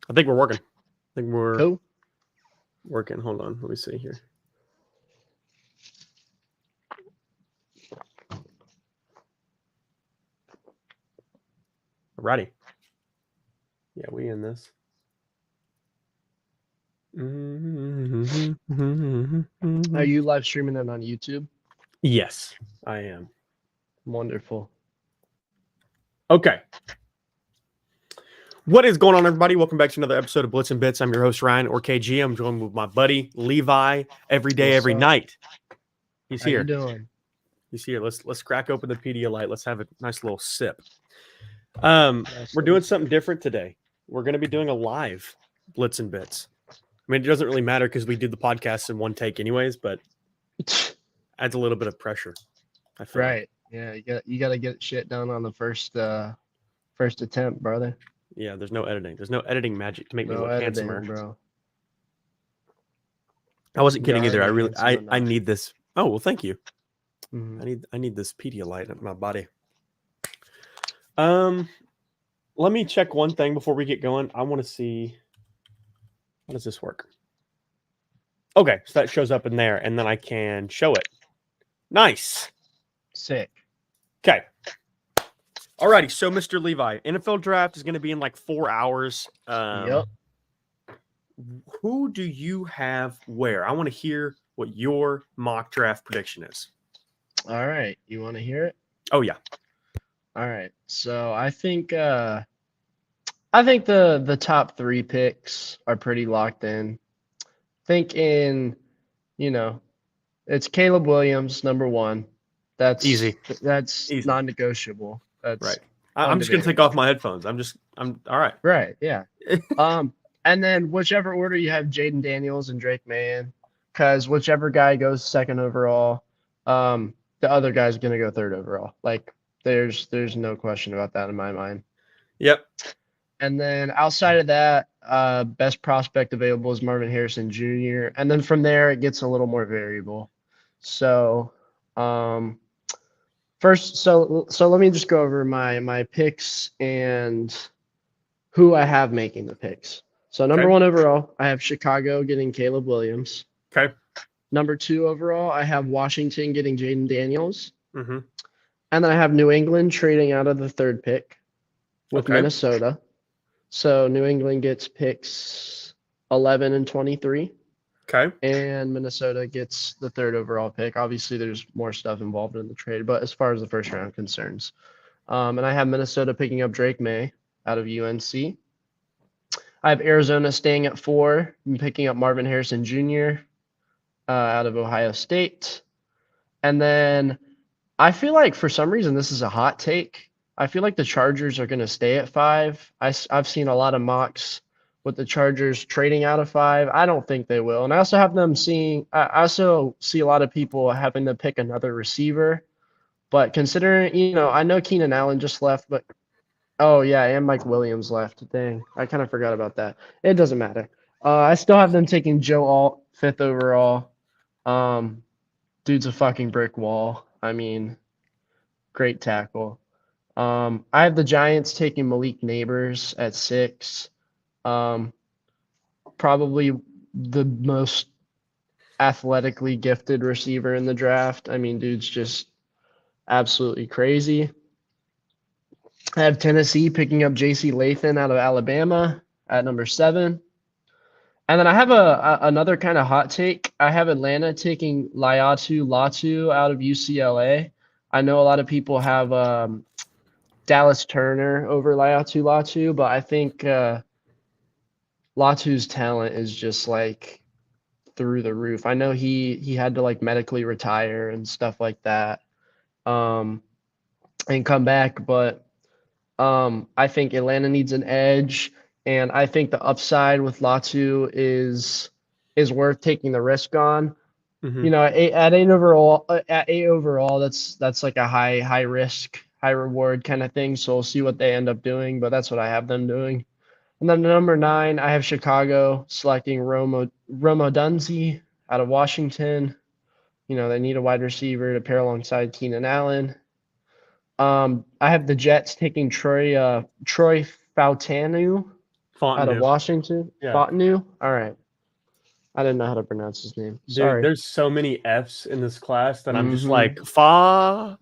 I think we're working. I think we're Cool. working. Hold on. Let me see here. Alrighty. Yeah, we in this. Are you live streaming it on YouTube? Yes, I am. Wonderful. Okay. What is going on, everybody? Welcome back to another episode of Blitz and Bits. I'm your host, Ryan, or KG. I'm joined with my buddy, Levi, every day, What's every up? night. He's How you here. doing? He's here. Let's crack open the Pedialyte. Let's have a nice little sip. Nice We're doing little- something different today. We're going to be doing a live Blitz and Bits. I mean, it doesn't really matter because we did the podcast in one take anyways, but adds a little bit of pressure. I feel like. Right. Yeah, you got to get shit done on the first attempt, brother. Yeah, there's no editing. There's no editing magic to make me No look editing, handsomer. bro. I wasn't kidding You're either. I already really, handsome I enough. need this. Oh well, thank you. Mhm. I need this Pedialyte in my body. Let me check one thing before we get going. I want to see how does this work. Okay, so that shows up in there, and then I can show it. Nice. Sick. Okay. Alrighty, so Mr. Levi, NFL draft is going to be in like 4 hours. Yep. Who do you have where? I want to hear what your mock draft prediction is. All right. You want to hear it? Oh yeah. All right. So I think the top 3 picks are pretty locked in. Think in, it's Caleb Williams, number 1. That's Easy. That's Easy. non-negotiable. That's Right. I'm just gonna take off my headphones. I'm all right. right. Yeah. And then whichever order you have Jaden Daniels and Drake Mayan, because whichever guy goes second overall, the other guy's gonna go third overall. Like there's no question about that in my mind. Yep. And then outside of that, best prospect available is Marvin Harrison Jr. And then from there, it gets a little more variable. So, first, so let me just go over my picks and who I have making the picks. So number Okay. 1 overall, I have Chicago getting Caleb Williams. Okay. Number 2 overall, I have Washington getting Jaden Daniels. Mm-hmm. And then I have New England trading out of the 3rd pick with Okay. Minnesota. So New England gets picks 11 and 23. Okay. And Minnesota gets the 3rd overall pick. Obviously, there's more stuff involved in the trade, but as far as the first round concerns. And I have Minnesota picking up Drake May out of UNC. I have Arizona staying at 4 and picking up Marvin Harrison Jr. Out of Ohio State. And then I feel like for some reason this is a hot take. I feel like the Chargers are going to stay at 5. I've seen a lot of mocks with the Chargers trading out of 5. I don't think they will. And I also have them I also see a lot of people having to pick another receiver. But considering, I know Keenan Allen just left, but oh yeah, and Mike Williams left. Dang, I kind of forgot about that. It doesn't matter. I still have them taking Joe Alt 5th overall. Dude's a fucking brick wall. I mean, great tackle. I have the Giants taking Malik Neighbors at 6. Probably the most athletically gifted receiver in the draft. I mean, dude's just absolutely crazy. I have Tennessee picking up J.C. Lathan out of Alabama at number 7. And then I have another kind of hot take. I have Atlanta taking Latu out of UCLA. I know a lot of people have Dallas Turner over Latu, but I think Latu's talent is just like through the roof. I know he had to like medically retire and stuff like that, and come back, but I think Atlanta needs an edge, and I think the upside with Latu is worth taking the risk on. Mm-hmm. At 8 overall, that's like a high risk, high reward kind of thing. So we'll see what they end up doing, but that's what I have them doing. And then number 9, I have Chicago selecting Rome Odunze out of Washington. They need a wide receiver to pair alongside Keenan Allen. I have the Jets taking Troy Fautanu Out of Fontenot. Washington. Yeah. Fontenot. All right. I didn't know how to pronounce his name. Dude, Sorry. there's so many F's in this class that I'm just Mhm. like, fa.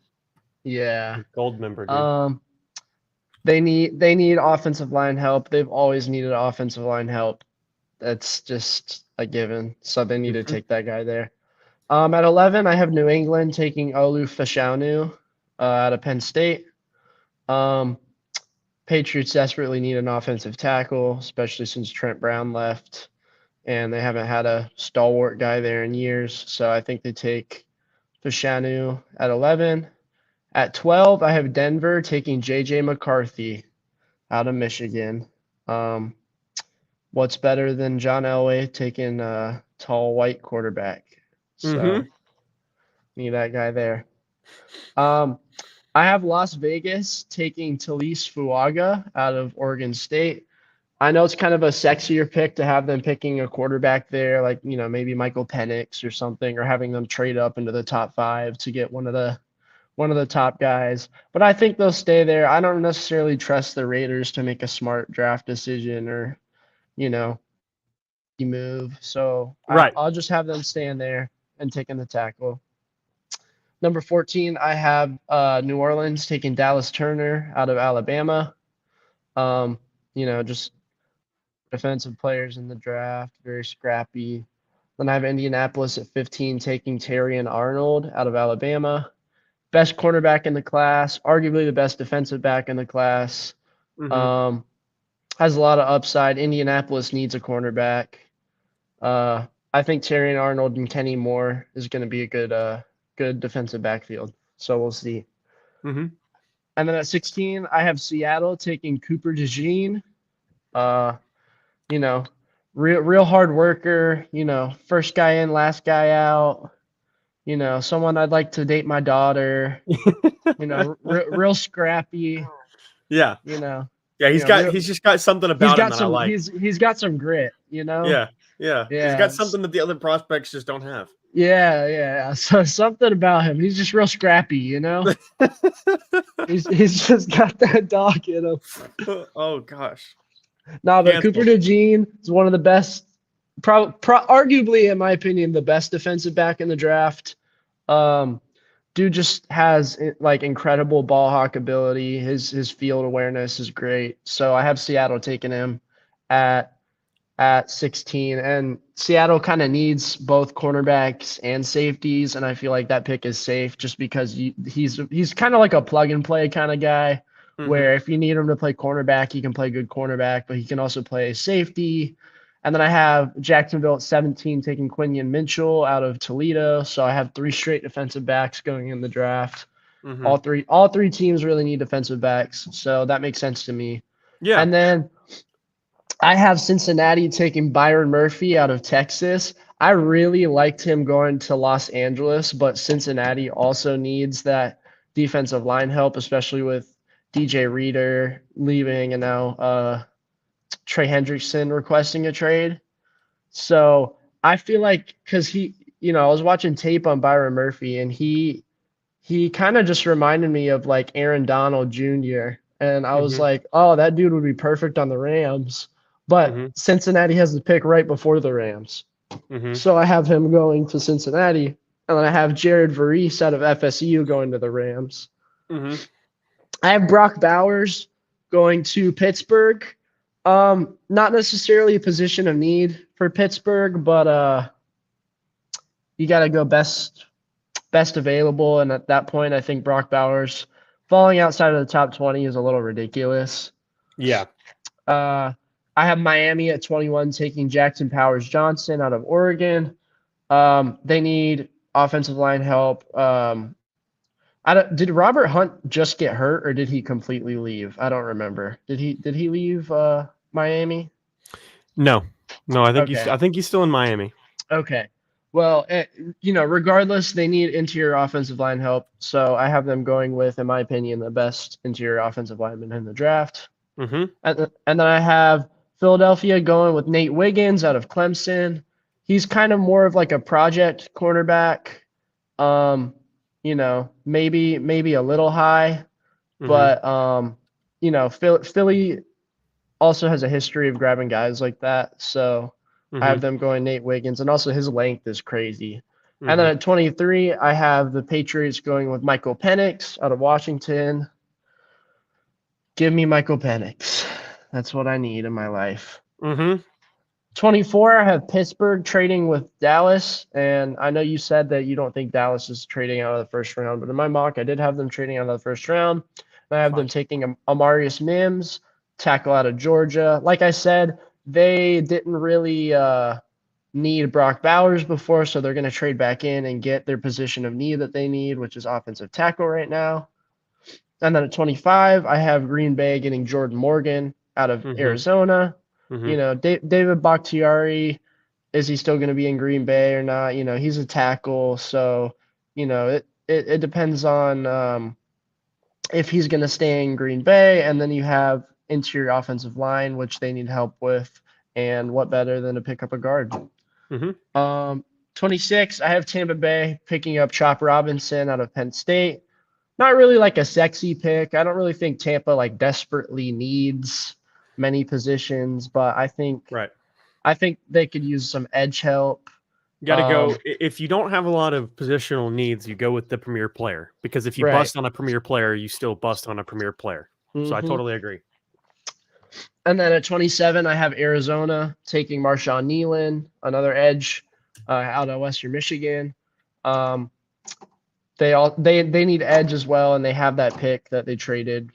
Yeah. Gold member, dude. They need offensive line help. They've always needed offensive line help. That's just a given. So they need to Mhm. take that guy there. At 11, I have New England taking Olu Fashanu out of Penn State. Um, Patriots desperately need an offensive tackle, especially since Trent Brown left, and they haven't had a stalwart guy there in years. So I think they take Fashanu at 11. At 12, I have Denver taking J.J. McCarthy out of Michigan. What's better than John Elway taking a tall white quarterback? So Mhm. need that guy there. I have Las Vegas taking Talise Fuaga out of Oregon State. I know it's kind of a sexier pick to have them picking a quarterback there, like maybe Michael Penix or something, or having them trade up into the top 5 to get one of the top guys. But I think they'll stay there. I don't necessarily trust the Raiders to make a smart draft decision or you know move. So Right. I'll just have them staying there and taking the tackle. Number 14, I have New Orleans taking Dallas Turner out of Alabama. Just defensive players in the draft, very scrappy. Then I have Indianapolis at 15 taking Terrion Arnold out of Alabama. Best cornerback in the class, arguably the best defensive back in the class. Mhm. Has a lot of upside. Indianapolis needs a cornerback. I think Terrion Arnold and Kenny Moore is going to be a good defensive backfield. So we'll see. Mhm. And then at 16, I have Seattle taking Cooper DeJean. Uh, you know, real hard worker. First guy in, last guy out. Someone I'd like to date my daughter. Real scrappy. Yeah. You know, Yeah, real. he's just got something He's about him got that I some. like. He's got some grit. Yeah. Yeah. He's got Yeah. something that the other prospects just don't have. Yeah. So something about him. He's just real scrappy. He's just got that dog in him. Oh gosh. No, but Cooper Canceled. DeJean is one of the best, arguably, in my opinion, the best defensive back in the draft. Um, Dude just has like incredible ball hawk ability. His field awareness is great. So I have Seattle taking him at 16, and Seattle kind of needs both cornerbacks and safeties, and I feel like that pick is safe just because he's kind of like a plug and play kind of guy, Mhm. where if you need him to play cornerback, he can play good cornerback, but he can also play safety. And then I have Jacksonville at 17 taking Quinion Mitchell out of Toledo, so I have 3 straight defensive backs going in the draft. Mhm. All three teams really need defensive backs, so that makes sense to me. Yeah. And then I have Cincinnati taking Byron Murphy out of Texas. I really liked him going to Los Angeles, but Cincinnati also needs that defensive line help, especially with DJ Reader leaving and now Trey Hendrickson requesting a trade. So I feel like because I was watching tape on Byron Murphy and he kind of just reminded me of like Aaron Donald Jr. And I was Mhm. like, oh, that dude would be perfect on the Rams. But Mhm. Cincinnati has the pick right before the Rams. Mhm. So I have him going to Cincinnati. And then I have Jared Verese out of FSU going to the Rams. Mhm. I have Brock Bowers going to Pittsburgh. Not necessarily a position of need for Pittsburgh, but you got to go best available. And at that point, I think Brock Bowers falling outside of the top 20 is a little ridiculous. Yeah. Uh, I have Miami at 21 taking Jackson Powers Johnson out of Oregon. They need offensive line help. Did Robert Hunt just get hurt or did he completely leave? I don't remember. Did he leave Miami? No. No, Okay. I think he's still in Miami. Okay. Well, regardless, they need interior offensive line help. So I have them going with, in my opinion, the best interior offensive lineman in the draft. Mhm. And then I have Philadelphia going with Nate Wiggins out of Clemson. He's kind of more of like a project cornerback. Maybe a little high, Mhm. but Philly also has a history of grabbing guys like that. So I have Mhm. them going Nate Wiggins, and also his length is crazy. And then Mhm. at 23, I have the Patriots going with Michael Penix out of Washington. Give me Michael Penix. That's what I need in my life. Mhm. 24, I have Pittsburgh trading with Dallas. And I know you said that you don't think Dallas is trading out of the first round, but in my mock, I did have them trading out of the first round. And I have them Fine. taking Amarius Mims, tackle out of Georgia. Like I said, they didn't really need Brock Bowers before, so they're going to trade back in and get their position of need that they need, which is offensive tackle right now. And then at 25, I have Green Bay getting Jordan Morgan out of Mhm. Arizona. Mhm. David Bakhtiari, is he still going to be in Green Bay or not? He's a tackle, so it depends on if he's going to stay in Green Bay. And then you have interior offensive line, which they need help with, and what better than to pick up a guard? Mhm. 26, I have Tampa Bay picking up Chop Robinson out of Penn State. Not really like a sexy pick. I don't really think Tampa like desperately needs many positions, but Right. I think they could use some edge help. You got to go. If you don't have a lot of positional needs, you go with the premier player, because if you Right. bust on a premier player, you still bust on a premier player. So I hmm totally agree. And then at 27, I have Arizona taking Marshawn Nealon, another edge out of Western Michigan. Um, they need edge as well, and they have that pick that they traded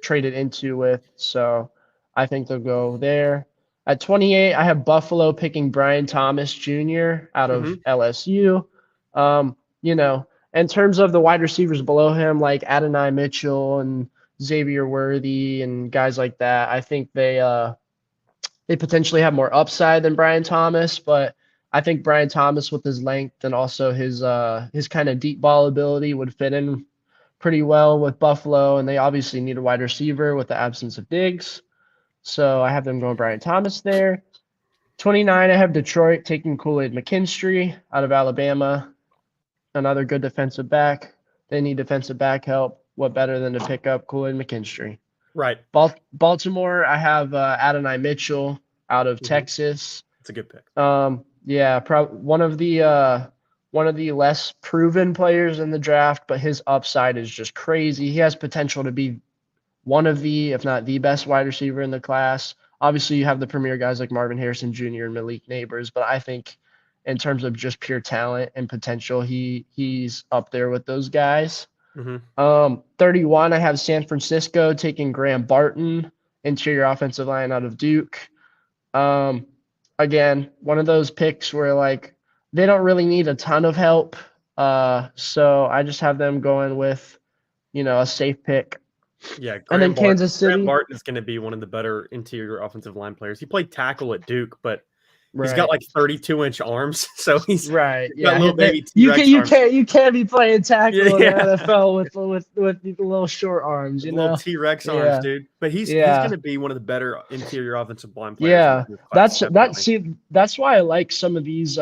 into with. So I think they'll go there. At 28, I have Buffalo picking Brian Thomas Jr. out of Mhm. LSU. In terms of the wide receivers below him, like Adonai Mitchell and Xavier Worthy and guys like that, I think they potentially have more upside than Brian Thomas, but I think Brian Thomas with his length and also his kind of deep ball ability would fit in pretty well with Buffalo, and they obviously need a wide receiver with the absence of Diggs. So I have them going Brian Thomas there. 29, I have Detroit taking Kool-Aid McKinstry out of Alabama, another good defensive back. They need defensive back help. What better than to pick up Kool-Aid McKinstry? Right. Baltimore, I have Adonai Mitchell out of Mhm. Texas. It's a good pick. Yeah, one of the less proven players in the draft, but his upside is just crazy. He has potential to be one of the, if not the best wide receiver in the class. Obviously, you have the premier guys like Marvin Harrison Jr. and Malik Neighbors, but I think in terms of just pure talent and potential, he's up there with those guys. Mhm. 31, I have San Francisco taking Graham Barton, interior offensive line out of Duke. Um, Again, one of those picks where like they don't really need a ton of help. So I just have them going with, a safe pick. Yeah, And then Kansas Graham City, Barton is going to be one of the better interior offensive line players. He played tackle at Duke, but he's got right. like 32-inch arms, so he's Right. got Yeah. little baby T-Rex arms. You can't be playing Yeah, tackle in the yeah, NFL with the little short arms, little T-Rex arms, Yeah. dude. But he's going Yeah. to be one of the better interior offensive line players in Yeah. this class, definitely. That's why I like some of these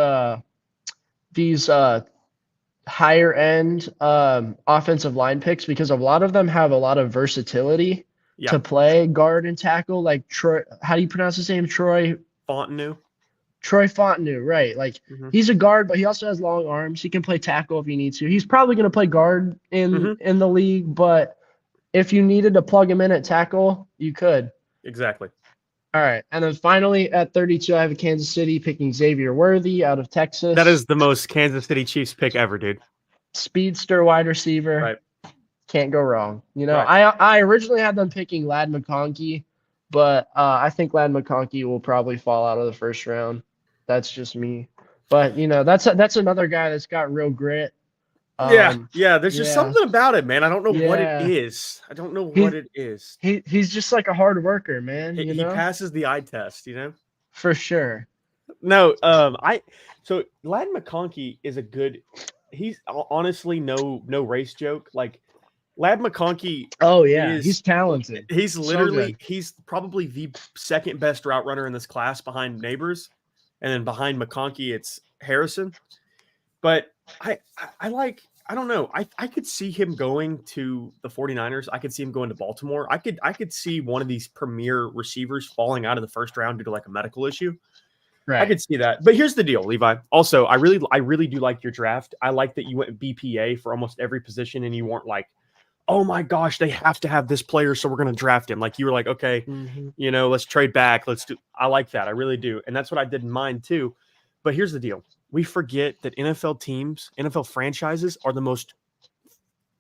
higher end offensive line picks, because a lot of them have a lot of versatility Yeah, to play guard and tackle. Like Troy, how do you pronounce his name? Fontenot. Troy Fontenot, right? Like Mhm. he's a guard, but he also has long arms. He can play tackle if he needs to. He's probably going to play guard Mhm. in the league, but if you needed to plug him in at tackle, you could. Exactly. All right, and then finally at 32, I have Kansas City picking Xavier Worthy out of That Texas, is the most Kansas City Chiefs pick ever, dude. speedster wide receiver. Right. Can't go wrong. Right. I originally had them picking Lad McConkey, but I think Lad McConkey will probably fall out of the first round. That's just me. But that's another guy that's got real grit. Yeah, yeah. There's just Yeah, something about it, man. I don't know what it yeah. is. I don't know what He it is. he's just like a hard worker, man. He passes the eye test, you know. For sure. No, so Ladd McConkey is a good. He's honestly no race joke. Like Ladd McConkey Oh yeah, is he's talented. he's So literally good. he's probably the second best route runner in this class behind Neighbors, and then behind McConkey it's Harrison. But I I don't know. I could see him going to the 49ers. I could see him going to Baltimore. I could see one of these premier receivers falling out of the first round due to like a medical issue. I Right. could see that. But here's the deal, Levi. Also, I really do like your draft. I like that you went BPA for almost every position and you weren't like, oh my gosh, they have to have this player, so we're going to draft him. Like you were like, okay, let's trade back. I like that. I really do. And that's what I did in mine too. But here's the deal. We forget that NFL teams, NFL franchises are the most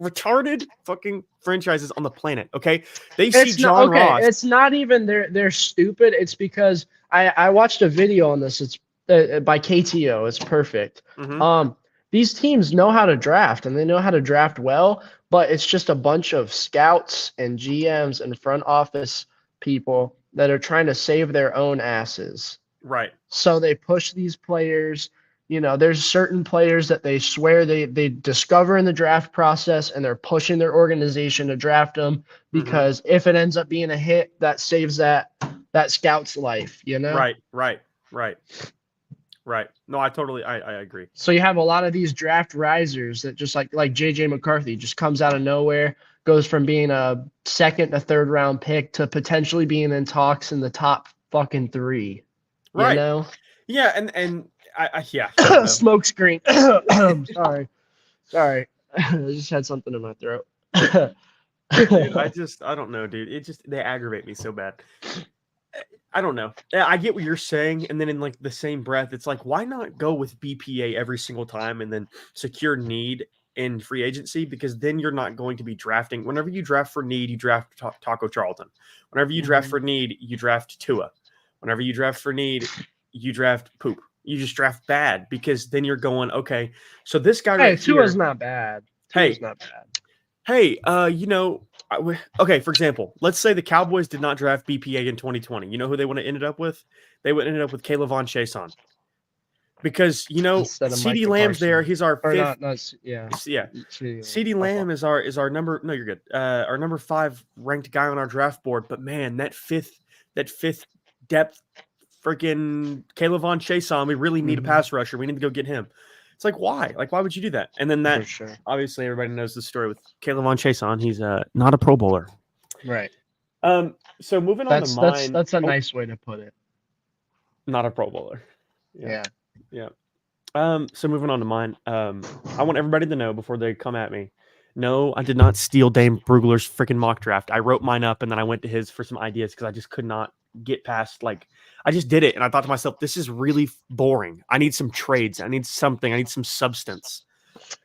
retarded fucking franchises on the planet. Okay. They see John Ross. It's not even they're stupid. It's because I watched a video on this. It's by KTO. It's perfect. These teams know how to draft and they know how to draft well, but it's just a bunch of scouts and GMs and front office people that are trying to save their own asses. Right. So they push these players. There's certain players that they swear they discover in the draft process and they're pushing their organization to draft them because if it ends up being a hit, that saves that scout's life, Right. No, I agree. So you have a lot of these draft risers that just like JJ McCarthy just comes out of nowhere, goes from being a second to third round pick to potentially being in talks in the top fucking 3. Right. Yeah, and I smoke screen. Sorry. I just had something in my throat. Dude, I don't know, dude. They aggravate me so bad. I don't know. I get what you're saying, and then in like the same breath, it's like, why not go with BPA every single time and then secure need in free agency? Because then you're not going to be drafting. Whenever you draft for need, you draft Taco Charlton. Whenever you draft for need, you draft Tua. Whenever you draft for need, you draft poop. You just draft bad because then you're going, okay, so this guy right here. Tua's not bad. Tua's not bad. Hey, okay, for example, let's say the Cowboys did not draft BPA in 2020. You know who they would have ended up with? They would have ended up with Caleb Von Chason. Because, CeeDee Lamb's there. He's our fifth. CeeDee Lamb is our number. No, you're good. Our number 5 ranked guy on our draft board. But man, that fifth depth, freaking Caleb Von Chason, we really need a pass rusher. We need to go get him. It's like, why? Like, why would you do that? And then that, obviously, everybody knows the story with Caleb Von Chason. He's not a Pro Bowler. Right. So moving on to mine. That's a nice way to put it. Not a Pro Bowler. Yeah. So moving on to mine. I want everybody to know before they come at me. No, I did not steal Dame Brugler's freaking mock draft. I wrote mine up and then I went to his for some ideas because I just could not get past, I just did it and I thought to myself, this is really boring. I need some trades. I need something. I need some substance.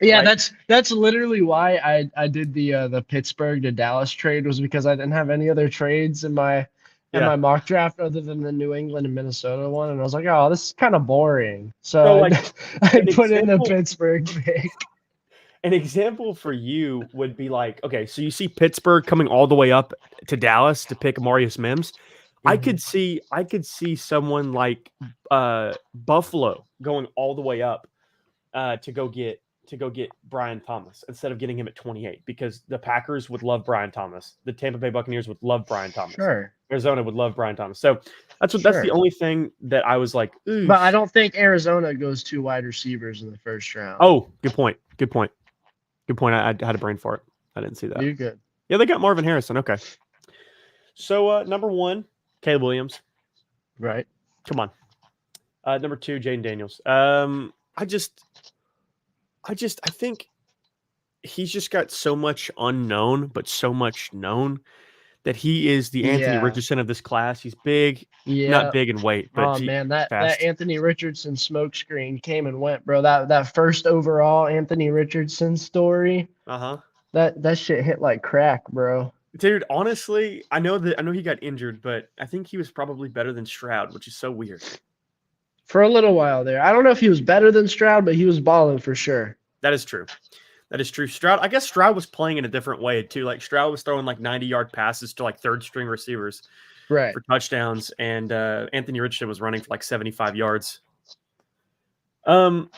Yeah, that's literally why I did the Pittsburgh to Dallas trade, was because I didn't have any other trades in my mock draft other than the New England and Minnesota one, and I was like, oh, this is kind of boring. So I put in the Pittsburgh pick. An example for you would be like, okay, so you see Pittsburgh coming all the way up to Dallas to pick Marius Mims. I could see someone like Buffalo going all the way up to go get Brian Thomas instead of getting him at 28, because the Packers would love Brian Thomas. The Tampa Bay Buccaneers would love Brian Thomas. Sure. Arizona would love Brian Thomas. So that's the only thing that I was like, ooh. But I don't think Arizona goes 2 wide receivers in the first round. Oh, good point. I had a brain fart. I didn't see that. You're good. Yeah, they got Marvin Harrison. Okay. So number 1, Caleb Williams. Right. Come on. Number 2, Jaden Daniels. I think he's just got so much unknown, but so much known that he is the Anthony Richardson of this class. He's big, not big in weight, but that Anthony Richardson smokescreen came and went, bro. That first overall Anthony Richardson story. That shit hit like crack, bro. Dude, honestly, I know he got injured, but I think he was probably better than Stroud, which is so weird. For a little while there. I don't know if he was better than Stroud, but he was balling for sure. That is true. Stroud, I guess Stroud was playing in a different way too. Like Stroud was throwing like 90-yard passes to like third string receivers for touchdowns, and Anthony Richardson was running for like 75 yards. Number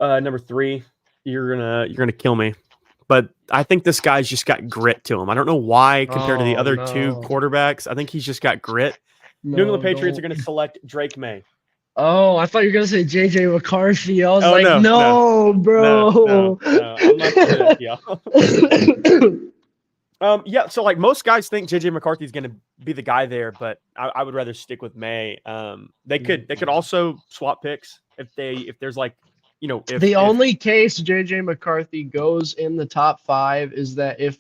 3, you're gonna kill me, but I think this guy's just got grit to him. I don't know why compared to the other 2 quarterbacks. I think he's just got grit. New England Patriots are going to select Drake May. Oh, I thought you were gonna say JJ McCarthy. I was Oh like, no, no, no, no, no, bro. no. I'm not gonna do that, y'all. Yeah, so like most guys think JJ McCarthy is going to be the guy there, but I would rather stick with May. They could also swap picks if there's like, The if only case JJ McCarthy goes in the top 5 is that if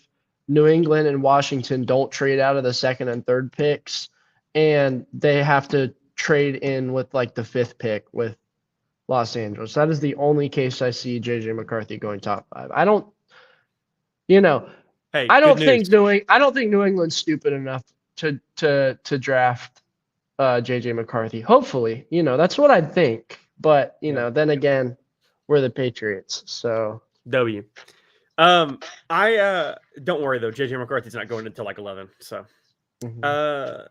New England and Washington don't trade out of the 2nd and 3rd picks, and they have to trade in with like the 5th pick with Los Angeles. That is the only case I see JJ McCarthy going top 5. I don't, you know, hey, I good don't news. think New England's stupid enough to draft JJ McCarthy. Hopefully, that's what I'd think. But, Yeah. then again, we're the Patriots, so W. I don't worry though. JJ McCarthy's not going until like 11. So, mhm.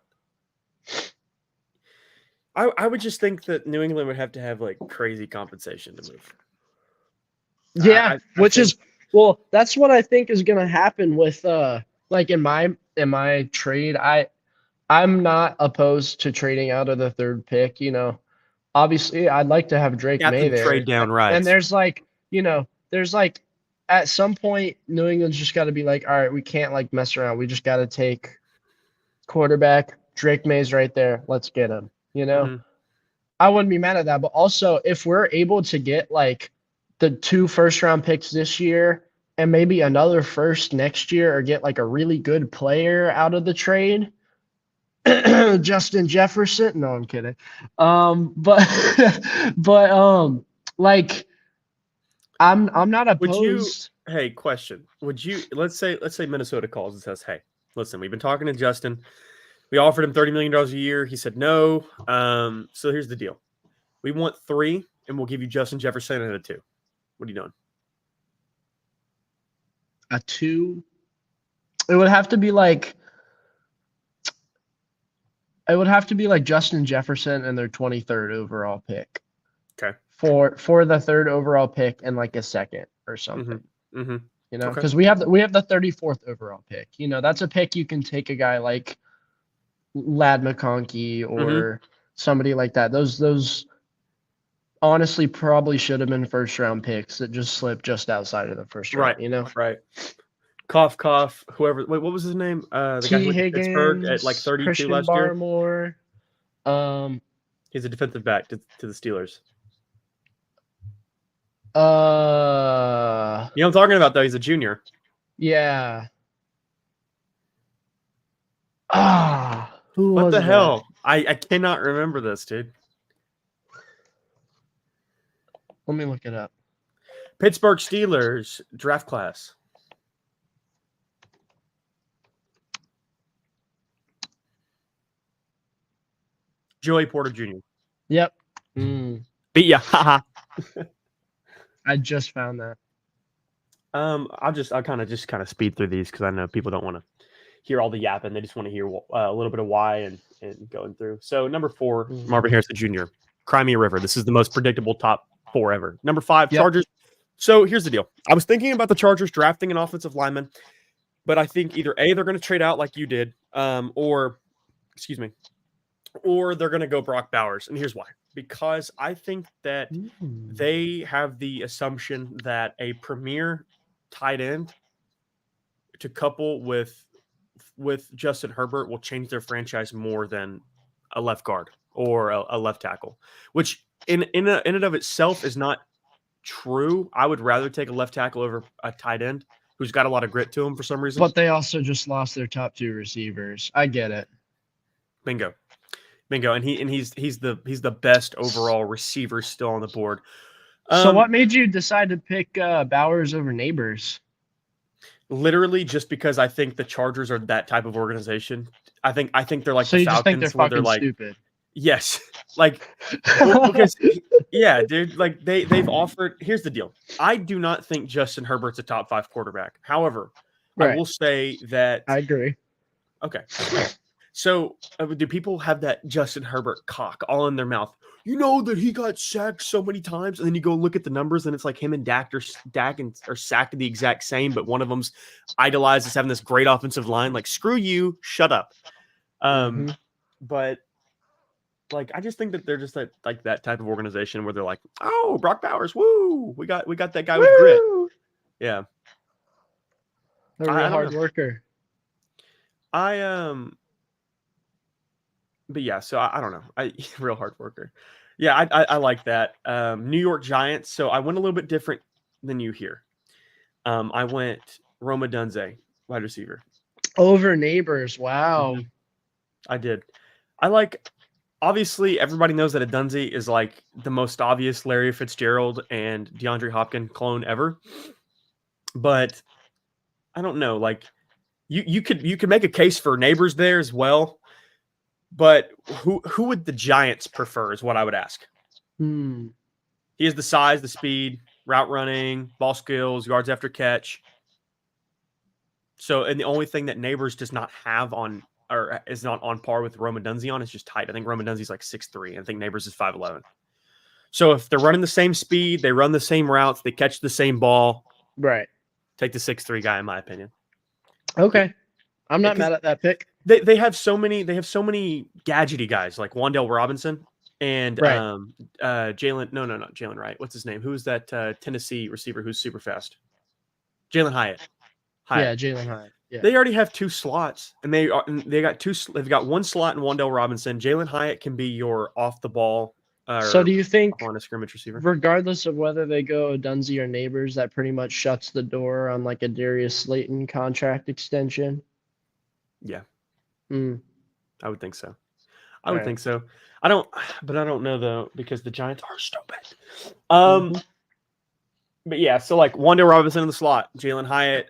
I would just think that New England would have to have like crazy compensation to move. Yeah, I which think is well, that's what I think is gonna happen with like in my trade. I'm not opposed to trading out of the 3rd pick, Obviously, I'd like to have Drake May Captain trade there. down And rights. there's like at some point New England's just got to be like, all right, we can't like mess around. We just got to take quarterback. Drake May's right there. Let's get him. Mhm. I wouldn't be mad at that. But also, if we're able to get like the 2 first-round picks this year and maybe another first next year, or get like a really good player out of the trade, Justin Jefferson. No, I'm kidding. But but like I'm not Would you? opposed. Hey, question. Would you? Let's say Minnesota calls and says, "Hey, listen, we've been talking to Justin. We offered him $30 million a year. He said no. So here's the deal. We want 3, and we'll give you Justin Jefferson at a 2. What are you doing? A 2. It would have to be like Justin Jefferson and their 23rd overall pick Okay. for the 3rd overall pick and like a 2nd or something. Mm-hmm. Mm-hmm. Okay. Because we have the 34th overall pick. That's a pick you can take a guy like Lad McConkey Mm-hmm. or somebody like that. Those honestly probably should have been first-round picks that just slipped just outside of the first Right. round. Right. Cough, cough. Whoever. Wait, what was his name? The guy who T. went to Pittsburgh at like Higgins, 32 Christian last year. Barmore. He's a defensive back to the Steelers. Uh, You know what I'm talking about, though? He's a junior. yeah. Who What was the that? hell? I cannot remember this, dude. Let me look it up. Pittsburgh Steelers draft class. Joey Porter Jr. Yep. Beat ya. Haha. I just found that. I'll kind of speed through these because I know people don't want to hear all the yapping. They just want to hear a little bit of why and going through. So number 4, Marvin Harrison Jr. Cry Me a River. This is the most predictable top 4 ever. Number 5, Yep. Chargers. So here's the deal. I was thinking about the Chargers drafting an offensive lineman, but I think either A, they're going to trade out like you did, or they're going to go Brock Bowers. And here's why. Because I think that they have the assumption that a premier tight end to couple with Justin Herbert will change their franchise more than a left guard or a left tackle, which in and of itself is not true. I would rather take a left tackle over a tight end who's got a lot of grit to him for some reason. But they also just lost their top 2 receivers. I get it. Bingo. And he's the best overall receiver still on the board. So what made you decide to pick Bowers over Neighbors? Literally just because I think the Chargers are that type of organization. I think they're like So the you just think Falcons they're where they're fucking like, stupid. yes, like because yeah, dude, like they've offered. Here's the deal. I do not think Justin Herbert's a top 5 quarterback. However, I Right. will say that I agree. okay. So do people have that Justin Herbert cock all in their mouth? You know that he got sacked so many times, and then you go look at the numbers, and it's like him and Dak are sacked the exact same, but one of them's idolized as having this great offensive line. Like, screw you, shut up. But like I just think that they're just like that type of organization where they're like, oh, Brock Bowers, woo, we got that guy with grit. Woo! Yeah, A I real don't hard know. worker. But yeah, so I don't know. Real hard worker. Yeah, I like that. New York Giants. So I went a little bit different than you here. I went Roma Dunze, wide receiver. Over Neighbors. Wow. Mhm. I did. I like. Obviously, everybody knows that a Dunze is like the most obvious Larry Fitzgerald and DeAndre Hopkins clone ever. But I don't know. Like you could make a case for Neighbors there as well. But who would the Giants prefer is what I would ask. Hmm. He has the size, the speed, route running, ball skills, yards after catch. So, and the only thing that Neighbors does not have on or is not on par with Roma Dunze on is just height. I think Roma Dunze's like 6'3", and I think Neighbors is 5'11". So if they're running the same speed, they run the same routes, they catch the same ball, Right. take the 6'3" guy, in my opinion. Okay. I'm not Because mad at that pick. they have so many gadgety guys like Wandale Robinson and Right. Jalen. No, not Jalen Wright. What's his name? Who's that Tennessee receiver who's super fast? Jalen Hyatt. Yeah, Jalen Hyatt. Yeah. They already have two slots, and they've got one slot in Wandale Robinson. Jalen Hyatt can be your off the ball. So do you think, on a scrimmage receiver? regardless of whether they go Dunze or Neighbors, that pretty much shuts the door on like a Darius Slayton contract extension? Yeah, Hmm. I would think so. I would think so. I don't know though because the Giants are stupid. But yeah, so like Wandale Robinson in the slot, Jalen Hyatt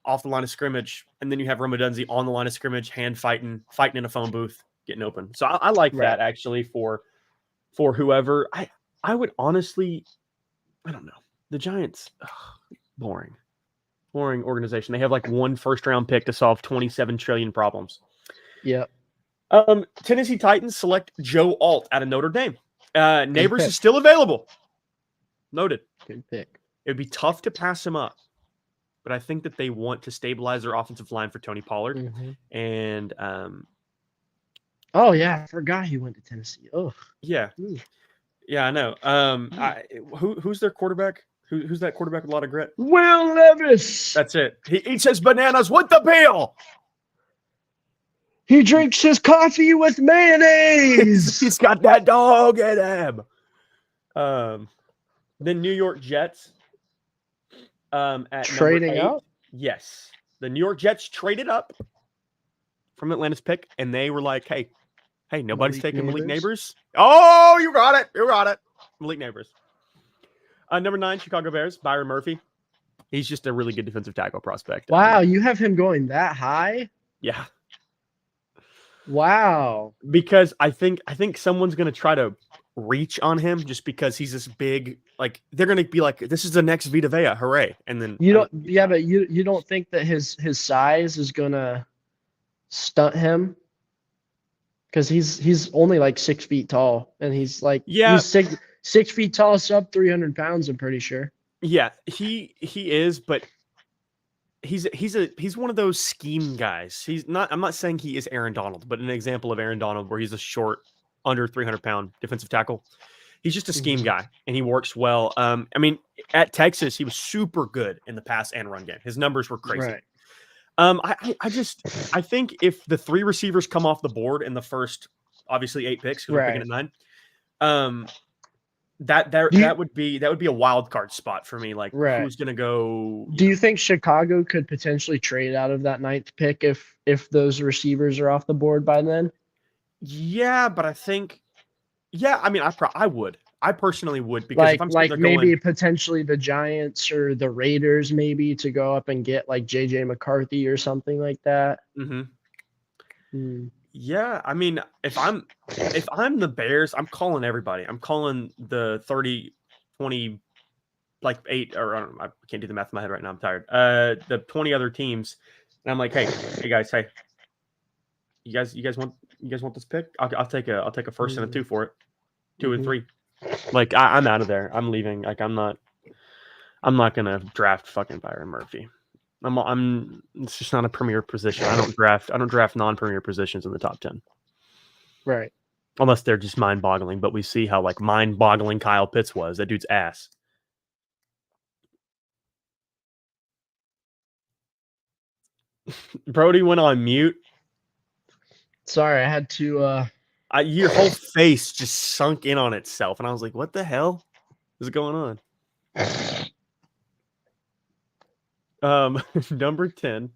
off the line of scrimmage, and then you have Roma Dunze on the line of scrimmage, hand fighting in a phone booth, getting open. So I like that actually for whoever. I would honestly, I don't know. The Giants, boring organization. They have like one first round pick to solve 27 trillion problems. Yep. Tennessee Titans select Joe Alt out of Notre Dame. Neighbors is still available. Noted. Good pick. It would be tough to pass him up, but I think that they want to stabilize their offensive line for Tony Pollard. Mm-hmm. And oh yeah, I forgot he went to Tennessee. Oh yeah, I know. Who's their quarterback? Who's that quarterback with a lot of grit? Will Levis. That's it. He eats his bananas with the peel. He drinks his coffee with mayonnaise. He's got that dog in him. The New York Jets. At trading up? Yes. The New York Jets traded up from Atlanta's pick, and they were like, hey, nobody's taking Malik Neighbors. Oh, you got it. Malik Neighbors. Number 9, Chicago Bears, Byron Murphy. He's just a really good defensive tackle prospect. Wow, you have him going that high? Yeah. Wow. Because I think someone's going to try to reach on him just because he's this big, like they're going to be like, this is the next Vita Vea, hooray. And then but you don't think that his size is going to stunt him? Because he's only like 6 feet tall, and he's like he's 6 feet tall, sub 300 pounds. I'm pretty sure. Yeah, he is, but he's one of those scheme guys. He's not. I'm not saying he is Aaron Donald, but an example of Aaron Donald where he's a short, under 300-pound defensive tackle. He's just a scheme guy, and he works well. I mean, at Texas, he was super good in the pass and run game. His numbers were crazy. Right. I think if the 3 receivers come off the board in the first, obviously 8 picks, because we're picking at 9, that would be a wild card spot for me. Like, who's gonna go? Do you think Chicago could potentially trade out of that 9th pick if those receivers are off the board by then? Yeah, but I think, I mean, I would. I personally would, because if I'm maybe potentially the Giants or the Raiders maybe to go up and get like JJ McCarthy or something like that. Mm-hmm. Yeah, I mean, if I'm the Bears, I'm calling everybody. I'm calling the 30, 20, like 8, or I don't know, I can't do the math in my head right now. I'm tired. The 20 other teams, and I'm like, hey guys, you guys want this pick? I'll take a first and a 2 for it, 2 and 3. Like I'm out of there. I'm leaving. Like I'm not gonna draft fucking Byron Murphy. It's just not a premier position. I don't draft non-premier positions in the top 10. Right. Unless they're just mind-boggling, but we see how like mind-boggling Kyle Pitts was. That dude's ass. Brody went on mute. Sorry, I had to. Your whole face just sunk in on itself, and I was like, "What the hell is going on?" Number 10.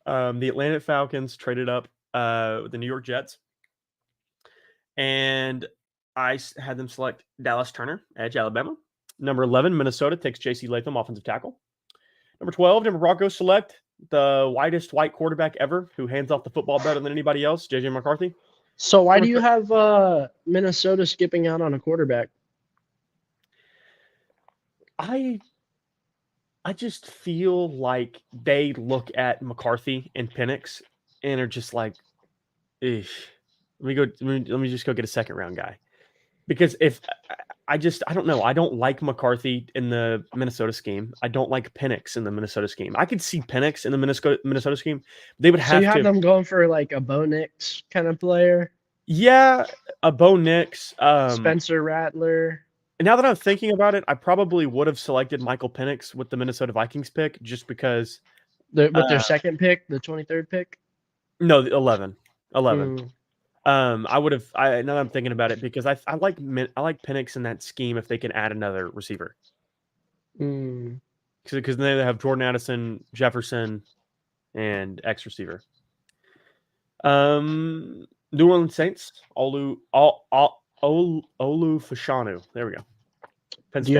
The Atlanta Falcons traded up with the New York Jets, and I had them select Dallas Turner, edge, Alabama. Number 11, Minnesota takes J.C. Latham, offensive tackle. Number 12, Denver Broncos select the whitest white quarterback ever, who hands off the football better than anybody else, J.J. McCarthy. So why do you have Minnesota skipping out on a quarterback? I just feel like they look at McCarthy and Penix and are just like, "Eesh, let me just go get a second round guy." Because if I don't know, I don't like McCarthy in the Minnesota scheme. I don't like Penix in the Minnesota scheme. I could see Penix in the Minnesota scheme. They would have So you have to. them going for like a Bo Nix kind of player, Yeah, a Bo Nix. Spencer Rattler. Now that I'm thinking about it, I probably would have selected Michael Penix with the Minnesota Vikings pick just because. With their second pick, the 23rd pick. No, 11. I would have. Now that I'm thinking about it, because I like Penix in that scheme if they can add another receiver. Because then they have Jordan Addison, Jefferson, and X receiver. New Orleans Saints, Olu Fashanu. There we go. Do you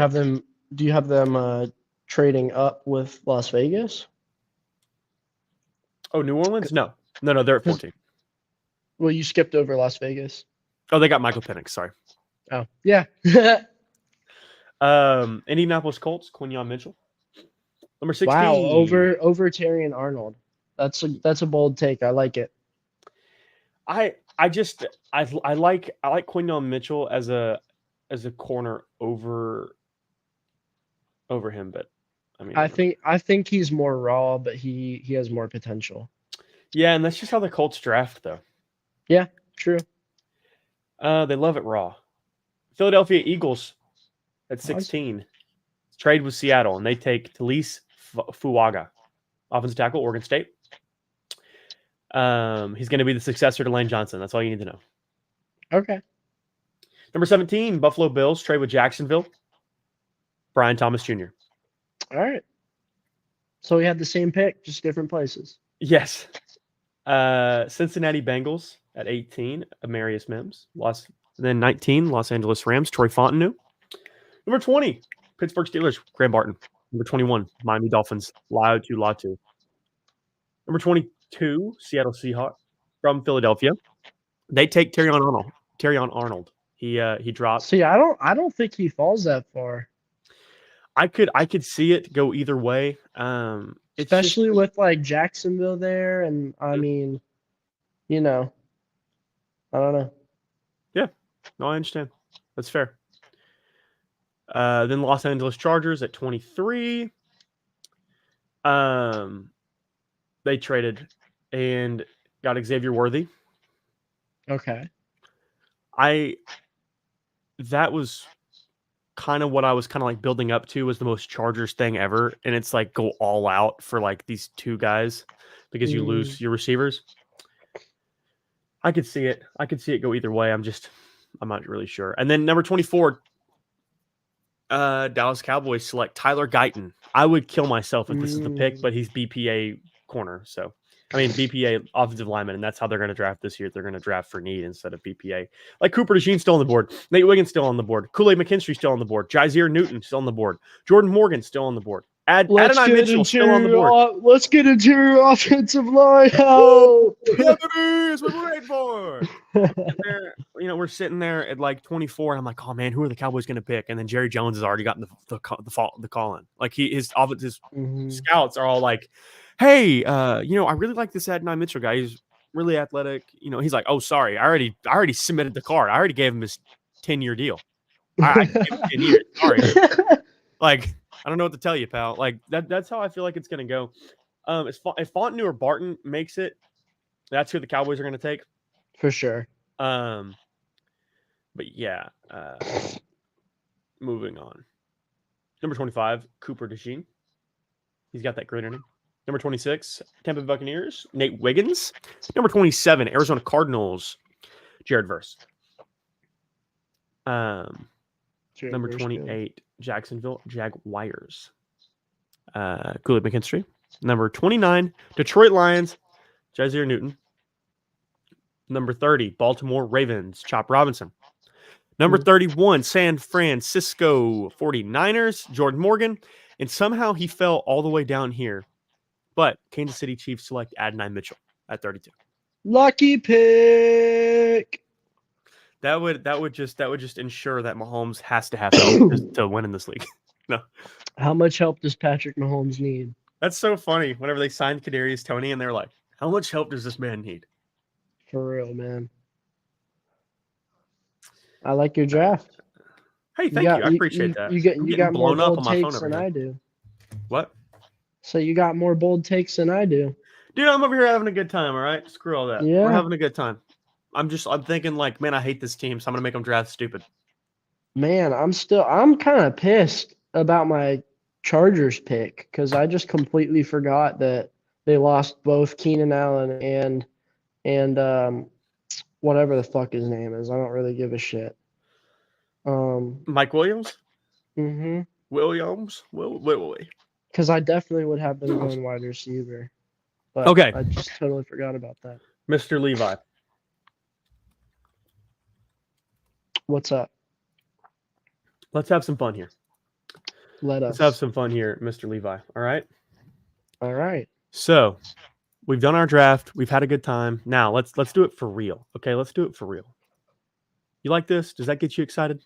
have them trading up with Las Vegas? Oh, New Orleans? No, they're at 14. Well, you skipped over Las Vegas. Oh, they got Michael Penix. Sorry. Oh, yeah. Indianapolis Colts, Quinyon Mitchell. Number 16. Wow, over Terry and Arnold. That's a bold take. I like it. I like Quinyon Mitchell as a corner over him, but I mean, I think he's more raw, but he has more potential. Yeah, and that's just how the Colts draft, though. Yeah, true. They love it raw. Philadelphia Eagles at 16. Trade with Seattle, and they take Talise Fuaga, offensive tackle, Oregon State. He's going to be the successor to Lane Johnson. That's all you need to know. Okay. Number 17, Buffalo Bills trade with Jacksonville, Brian Thomas Jr. All right. So we had the same pick, just different places. Yes. Cincinnati Bengals at 18, Amarius Mims. Then 19, Los Angeles Rams, Troy Fontenot. Number 20, Pittsburgh Steelers, Graham Barton. Number 21, Miami Dolphins, Latu. Number 22, Seattle Seahawks from Philadelphia. They take Terrion Arnold. He dropped. See, I don't think he falls that far. I could see it go either way. Especially with like Jacksonville there, and I mean, I don't know. Yeah, no, I understand. That's fair. Then Los Angeles Chargers at 23. They traded and got Xavier Worthy. Okay. That was kind of what I was kind of like building up to, was the most Chargers thing ever. And it's like go all out for like these two guys because you lose your receivers. I could see it. Go either way. I'm not really sure. And then number 24, Dallas Cowboys select Tyler Guyton. I would kill myself if this is the pick, but he's BPA corner. So, I mean, BPA offensive lineman, and that's how they're going to draft this year. They're going to draft for need instead of BPA. Like Cooper DeJean still on the board. Nate Wiggins still on the board. Kool-Aid McKinstry still on the board. Jazier Newton still on the board. Jordan Morgan still on the board. Adonai Mitchell still on the board. Let's get into your offensive line. Oh, yeah, baby, that's what we're waiting for. We're sitting there at like 24, and I'm like, oh man, who are the Cowboys going to pick? And then Jerry Jones has already gotten the call in. Like his scouts are all like, hey, I really like this Adonai Mitchell guy. He's really athletic. He's like, oh, sorry, I already submitted the card. I already gave him his 10-year deal. I gave him 10 years. Sorry, like. I don't know what to tell you, pal. Like that's how I feel like it's going to go. If Fontenot or Barton makes it, that's who the Cowboys are going to take. For sure. But yeah, moving on. Number 25, Cooper DeJean. He's got that grin in him. Number 26, Tampa Bay Buccaneers, Nate Wiggins. Number 27, Arizona Cardinals, Jared Verse. Number 28, Jacksonville Jaguars, Kool-Aid McKinstry. Number 29, Detroit Lions, Jazier Newton. Number 30, Baltimore Ravens, Chop Robinson. Number 31, San Francisco 49ers, Jordan Morgan. And somehow he fell all the way down here. But Kansas City Chiefs select Adonai Mitchell at 32. Lucky pick. That would just ensure that Mahomes has to have help to win in this league. No. How much help does Patrick Mahomes need? That's so funny. Whenever they signed Kadarius Toney and they're like, how much help does this man need? For real, man. I like your draft. Hey, thank you. I appreciate that. You got more blown up bold on my phone takes over than here. I do. What? So you got more bold takes than I do. Dude, I'm over here having a good time, all right? Screw all that. Yeah. We're having a good time. I'm thinking like, man, I hate this team, so I'm going to make them draft stupid. Man, I'm kind of pissed about my Chargers pick because I just completely forgot that they lost both Keenan Allen and whatever the fuck his name is. I don't really give a shit. Mike Williams? Mm-hmm. Williams? Willie. Because I definitely would have been going wide receiver. But Okay. I just totally forgot about that. Mr. Levi. What's up? Let's have some fun here. Let's have some fun here, Mr. Levi. All right? All right. So, we've done our draft. We've had a good time. Now, let's do it for real. Okay, let's do it for real. You like this? Does that get you excited?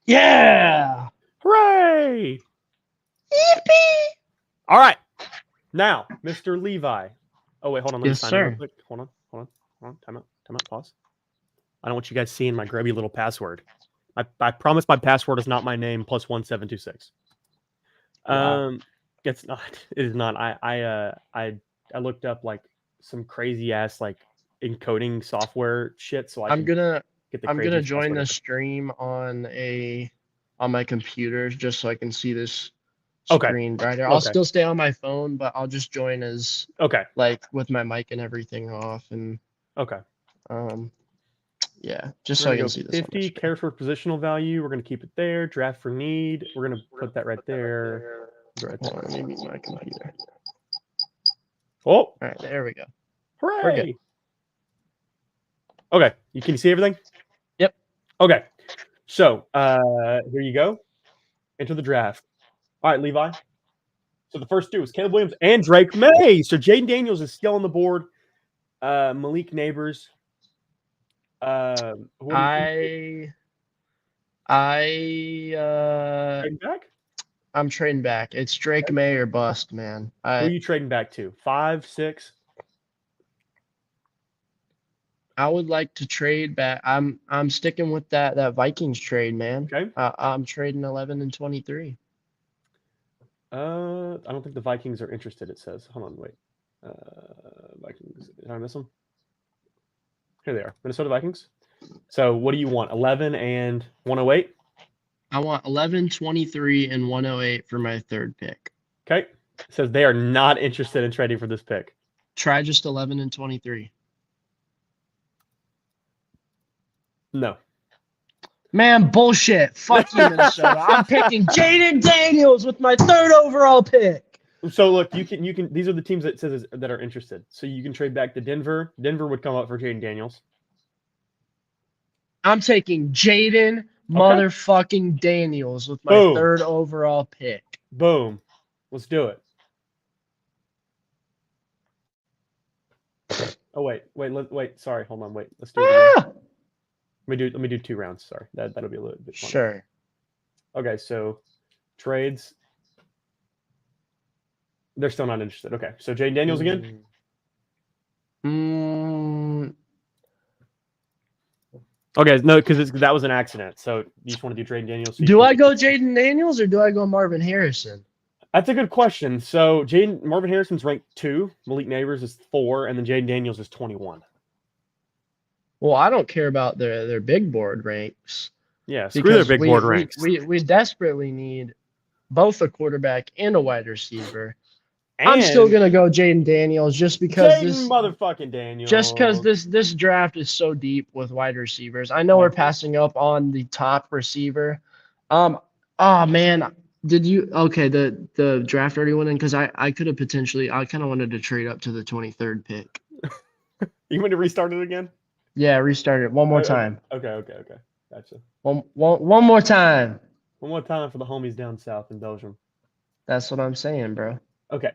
Yeah! Hooray! Yippee! All right. Now, Mr. Levi. Oh, wait, hold on. Let me Yes, sign sir. in real quick. Hold on. Time out. Pause. I don't want you guys seeing my grubby little password. I promise my password is not my name plus 1726. Wow. It's not. It is not. I looked up like some crazy ass like encoding software shit. So I'm gonna get join the stream on my computer just so I can see this Okay. screen brighter. I'll Okay. still stay on my phone, but I'll just join as Okay. like with my mic and everything off and Okay. yeah, just so I can see this. 50 care for positional value. We're gonna keep it there. Draft for need. We're gonna put that right there. Right Hold on, there. let me mute my computer. Oh, All right, there we go. hooray! We're good. Okay, can you see everything? Yep. Okay, so here you go. Enter the draft. All right, Levi. So the first two is Caleb Williams and Drake May. So Jaden Daniels is still on the board. Malik Neighbors. I trading back? I'm trading back. It's Drake May or bust, man. Who are you trading back to? 5, 6? I would like to trade back. I'm sticking with that Vikings trade, man. Okay. I'm trading 11 and 23. I don't think the Vikings are interested. It says. Hold on, wait. Vikings. Did I miss them? Here they are. Minnesota Vikings. So what do you want? 11 and 108? I want 11, 23, and 108 for my third pick. Okay. It says they are not interested in trading for this pick. Try just 11 and 23. No. Man, bullshit. Fuck you, Minnesota. I'm picking Jaden Daniels with my third overall pick. So look, you can. These are the teams that says that are interested. So you can trade back to Denver. Denver would come up for Jaden Daniels. I'm taking Jaden motherfucking Daniels with my Boom. third overall pick. Boom. Let's do it. Oh wait. Sorry, hold on. Wait. Let's do it again. Let me do 2 rounds. Sorry, that'll be a little bit fun. Sure. Okay, so trades. They're still not interested. Okay, so Jaden Daniels again. Okay, no, because that was an accident. So you just want to do Jaden Daniels. So Do I go Jaden Daniels or do I go Marvin Harrison? That's a good question. So Marvin Harrison's ranked 2, Malik Neighbors is 4, and then Jaden Daniels is 21. Well, I don't care about their big board ranks Yeah, screw their because big board ranks. we desperately need both a quarterback and a wide receiver. And I'm still gonna go Jaden Daniels just because Jaden motherfucking Daniels. just because this draft is so deep with wide receivers. I know we're passing up on the top receiver. Oh man, did you okay, the draft already went in because I could have potentially I kind of wanted to trade up to the 23rd pick. You want to restart it again? Yeah, restart it one more Okay, time. Okay. Gotcha. One more time. One more time for the homies down south in Belgium. That's what I'm saying, bro. Okay.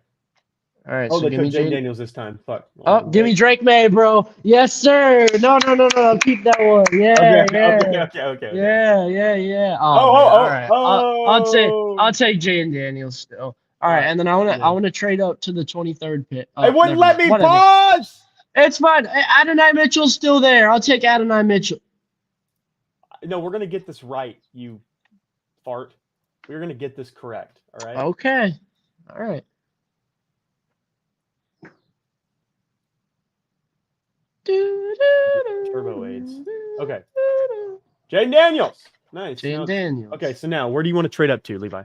All right, Oh, so they give me took Jaden Daniels this time. Fuck. Oh, give me Drake May, bro. Yes, sir. No. Keep that one. Yeah. Okay. Yeah. Oh, Man. oh, All right. oh. I'll take Jaden Daniels still. All right, and then I want to trade up to the 23rd pick. It wouldn't let me pause. It's fine. Adonai Mitchell's still there. I'll take Adonai Mitchell. No, we're gonna get this right, you fart. We're gonna get this correct. All right. Okay. All right. Turbo aids. Okay. Jaden Daniels. Nice. Jaden Daniels. Okay, so now where do you want to trade up to, Levi?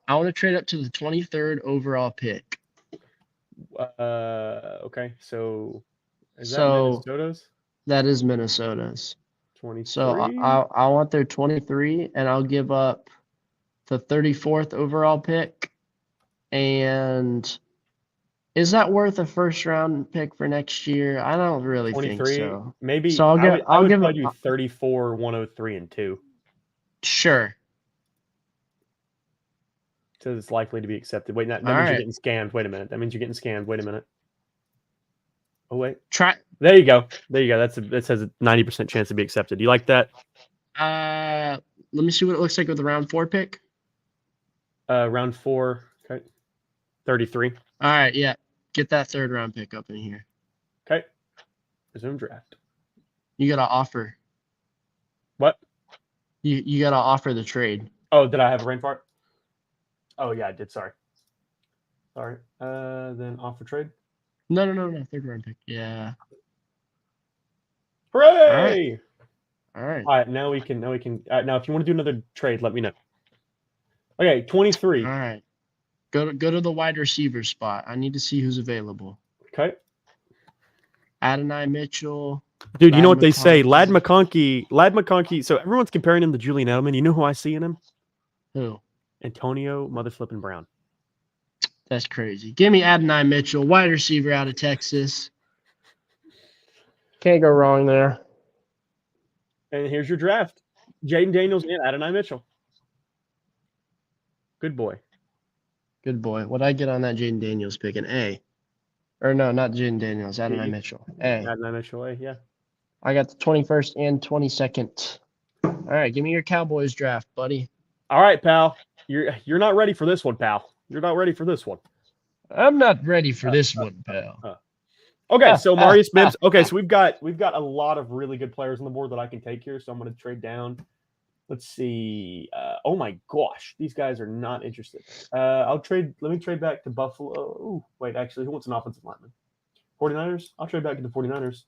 I want to trade up to the 23rd overall pick. Okay. So is that Minnesota's? That is Minnesota's. 23. So I want their 23, and I'll give up the 34th overall pick. And is that worth a first round pick for next year? I don't really think so. Maybe. So I'll give you 34, 103, and 2. Sure. So it's likely to be accepted. Wait, that means you're getting scammed. Wait a minute. That means you're getting scammed. Wait a minute. Oh wait. There you go. That says a 90% chance to be accepted. Do you like that? Let me see what it looks like with the round 4 pick. Round 4. Okay. 33. All right, yeah. Get that 3rd round pick up in here. Okay. Resume draft. You gotta offer. What? You gotta offer the trade. Oh, did I have a rain fart? Oh yeah, I did. Sorry. Then offer trade. No. 3rd round pick. Yeah. Hooray! All right. All right. Now we can. Now, if you want to do another trade, let me know. Okay, 23. All right. Go to the wide receiver spot. I need to see who's available. Okay. Adonai Mitchell. Dude, you know what they say? Ladd McConkey. So everyone's comparing him to Julian Edelman. You know who I see in him? Who? Antonio Motherflippin' Brown. That's crazy. Give me Adonai Mitchell, wide receiver out of Texas. Can't go wrong there. And here's your draft. Jaden Daniels and Adonai Mitchell. Good boy. Good boy. What'd I get on that Jaden Daniels pick? An A. Or no, not Jaden Daniels. Adonai Mitchell. A. Adonai Mitchell, A, yeah. I got the 21st and 22nd. All right, give me your Cowboys draft, buddy. All right, pal. You're not ready for this one, pal. You're not ready for this one. I'm not ready for this one, pal. Okay, so Marius Mims. Okay, so we've got a lot of really good players on the board that I can take here. So I'm going to trade down. Let's see. Oh my gosh, these guys are not interested. Let me trade back to Buffalo. Ooh, wait, actually, who wants an offensive lineman? 49ers? I'll trade back to the 49ers.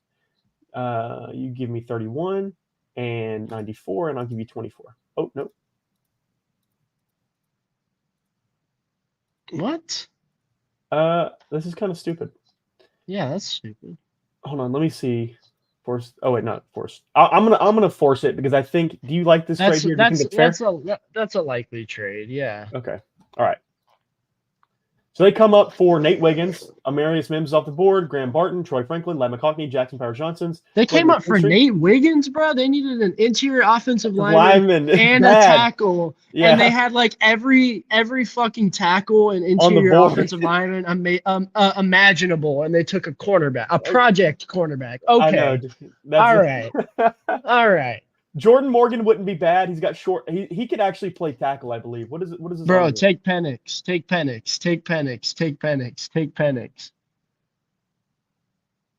You give me 31 and 94, and I'll give you 24. Oh, no. What? This is kind of stupid. Yeah, that's stupid. Hold on, let me see. Forced. Oh wait, not forced. I'm gonna force it because I think. Do you like this trade here? That's a likely trade. Yeah. Okay. All right. So they come up for Nate Wiggins, Amarius Mims off the board, Graham Barton, Troy Franklin, Ladd McConkey, Jackson Powers-Johnsons. They came up for Nate Wiggins, bro. They needed an interior offensive lineman and a tackle. Yeah. And they had like every fucking tackle and interior offensive lineman imaginable, and they took a cornerback, a project cornerback. Okay. All right. All right. Jordan Morgan wouldn't be bad. He's got short. He could actually play tackle, I believe. What is it? What is his? Bro, take Penix. Take Penix. Take Penix. Take Penix. Take Penix.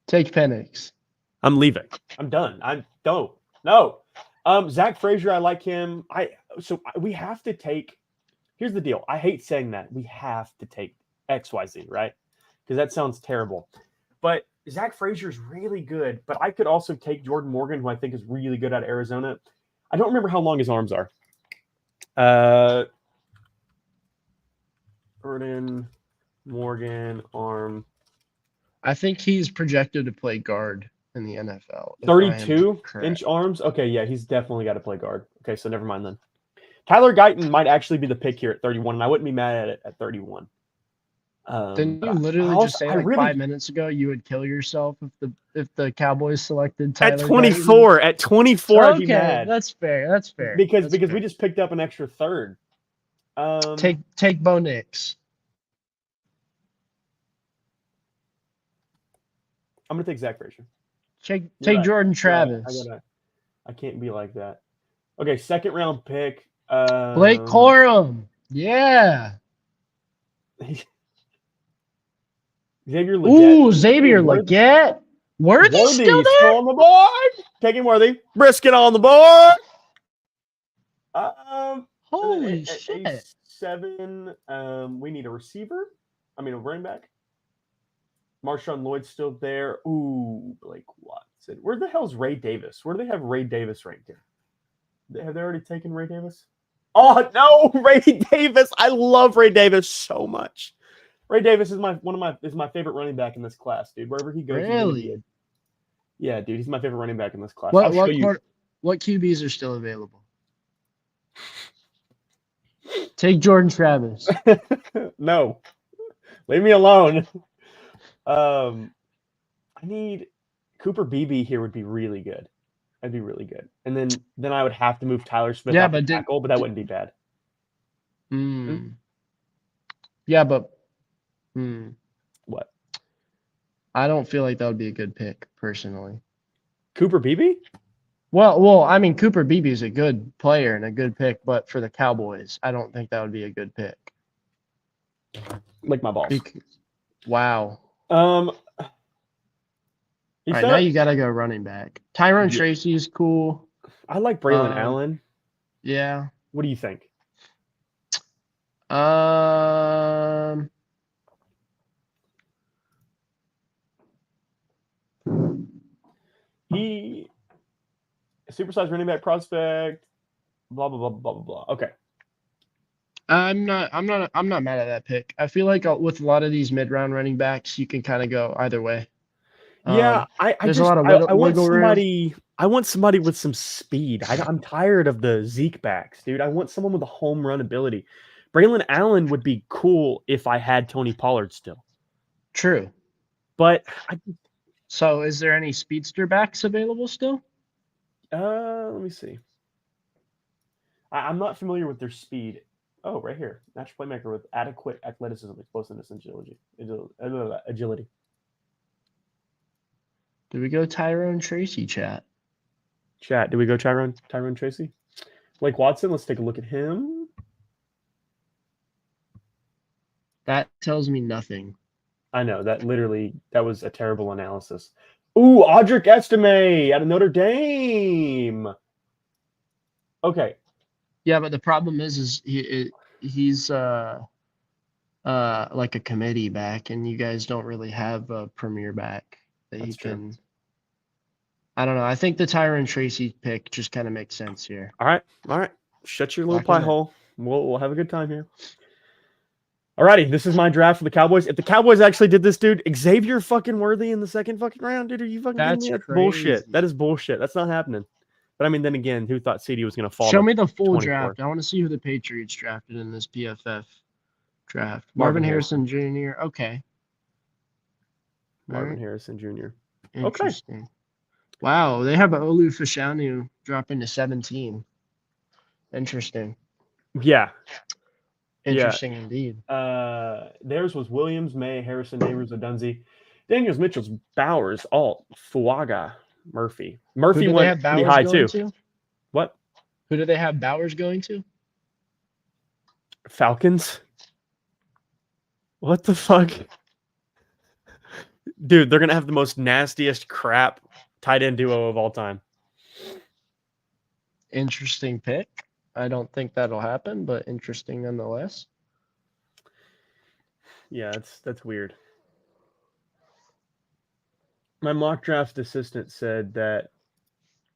Take Penix. I'm leaving. I'm done. I don't. No. Zach Frazier, I like him. We have to take. Here's the deal. I hate saying that. We have to take XYZ, right? Because that sounds terrible. But Zach Frazier's really good, but I could also take Jordan Morgan, who I think is really good at Arizona. I don't remember how long his arms are. Jordan Morgan arm. I think he's projected to play guard in the NFL. if I am 32-inch correct. arms? Okay, yeah, he's definitely got to play guard. Okay, so never mind then. Tyler Guyton might actually be the pick here at 31, and I wouldn't be mad at it at 31. Didn't But you I literally also, just say I like really 5 minutes ago you would kill yourself if the Cowboys selected at Tyler 24, Guyton? at 24, I'd be Okay, mad that's fair. That's fair. because That's we fair. just picked up an extra third. Take Bo Nix. I'm gonna take Zach Frazier. Take You're right. Jordan You're right. Travis. I can't be like that. Okay, second round pick. Blake Corum. Yeah. Xavier Legette. Ooh, Xavier Legette. Worthy's still there? on the board. Taking Worthy. Brisket on the board. Holy at shit. 7, we need a receiver. I mean, a running back. Marshawn Lloyd's still there. Ooh, Blake Watson. Where the hell's Ray Davis? Where do they have Ray Davis ranked in? Have they already taken Ray Davis? Oh no, Ray Davis! I love Ray Davis so much. Ray Davis is my favorite running back in this class, dude. Wherever he goes, Really? Yeah, dude, he's my favorite running back in this class. What QBs are still available? Take Jordan Travis. No, leave me alone. I need Cooper Beebe here would be really good. That'd be really good. And then I would have to move Tyler Smith off the tackle, but that wouldn't be bad. Yeah, but what? I don't feel like that would be a good pick, personally. Cooper Beebe? Well, I mean, Cooper Beebe is a good player and a good pick, but for the Cowboys, I don't think that would be a good pick. Like my balls. Wow. All right, now you got to go running back. Tyrone Tracy is cool. I like Braylon Allen. Yeah. What do you think? He a supersized running back prospect. Blah blah blah blah blah blah. Okay. I'm not mad at that pick. I feel like with a lot of these mid-round running backs, you can kind of go either way. Yeah, there's a lot of wiggle room. I want somebody with some speed. I'm tired of the Zeke backs, dude. I want someone with a home run ability. Braylon Allen would be cool if I had Tony Pollard still. True. But so is there any speedster backs available still? Let me see. I'm not familiar with their speed. Oh, right here. Natural playmaker with adequate athleticism, explosiveness, and agility. Do we go Tyrone Tracy, chat? Do we go Tyrone Tracy? Blake Watson, let's take a look at him. That tells me nothing. I know, that was a terrible analysis. Ooh, Audric Estime out of Notre Dame. Okay. Yeah, but the problem is he's like a committee back, and you guys don't really have a premier back that he can. True. I don't know. I think the Tyrone Tracy pick just kind of makes sense here. All right. Shut your little pie hole. We'll have a good time here. Alrighty, this is my draft for the Cowboys. If the Cowboys actually did this, dude, Xavier fucking Worthy in the second fucking round, dude, are you fucking kidding me? That's bullshit. That is bullshit. That's not happening. But I mean, then again, who thought CD was going to fall? Show me the full 24? Draft. I want to see who the Patriots drafted in this PFF draft. Marvin Harrison Jr. Okay. Marvin Harrison Jr. Interesting. Okay. Wow, they have Olu Fashanu dropping to 17. Interesting. Yeah. Interesting indeed. Theirs was Williams, May, Harrison, Neighbors, Odunze, Daniels, Mitchells, Bowers, Alt, Fuaga, Murphy. Murphy went pretty high too. What? Who do they have Bowers going to? Falcons. What the fuck? Dude, they're going to have the most nastiest crap tight end duo of all time. Interesting pick. I don't think that'll happen, but interesting nonetheless. Yeah, that's weird. My mock draft assistant said that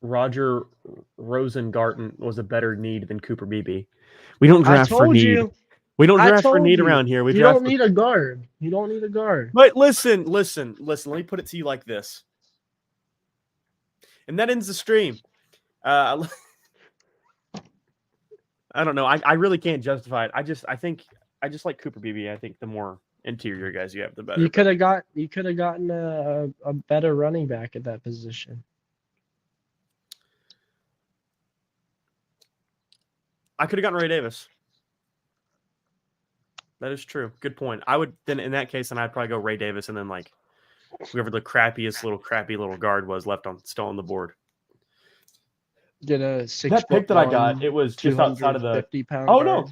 Roger Rosengarten was a better need than Cooper Beebe. We don't I draft for told need. you. We don't I draft for told need you. around here. We You draft don't for. need a guard. You don't need a guard. But listen. Let me put it to you like this. And that ends the stream. I don't know. I really can't justify it. I think I just like Cooper Beebe. I think the more interior guys you have, the better. You could have gotten a better running back at that position. I could have gotten Ray Davis. That is true. Good point. I would then in that case, then I'd probably go Ray Davis and then like whoever the crappy little guard was left on still on the board. Get a 6 That foot pick that I got, it was just outside of the. 250-pound Oh guard. no!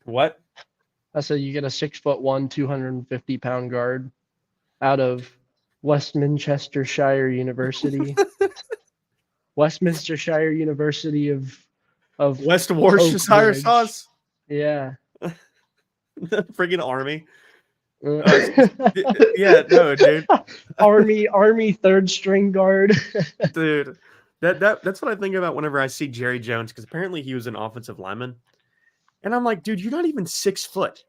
What? I said you get a 6'1", 250-pound guard out of Westminstershire University. Westminstershire University of West Worcestershire Oak sauce. yeah. The friggin' army. Yeah, no, dude. Army third string guard. Dude, that's what I think about whenever I see Jerry Jones, because apparently he was an offensive lineman, and I'm like, dude, you're not even 6 foot.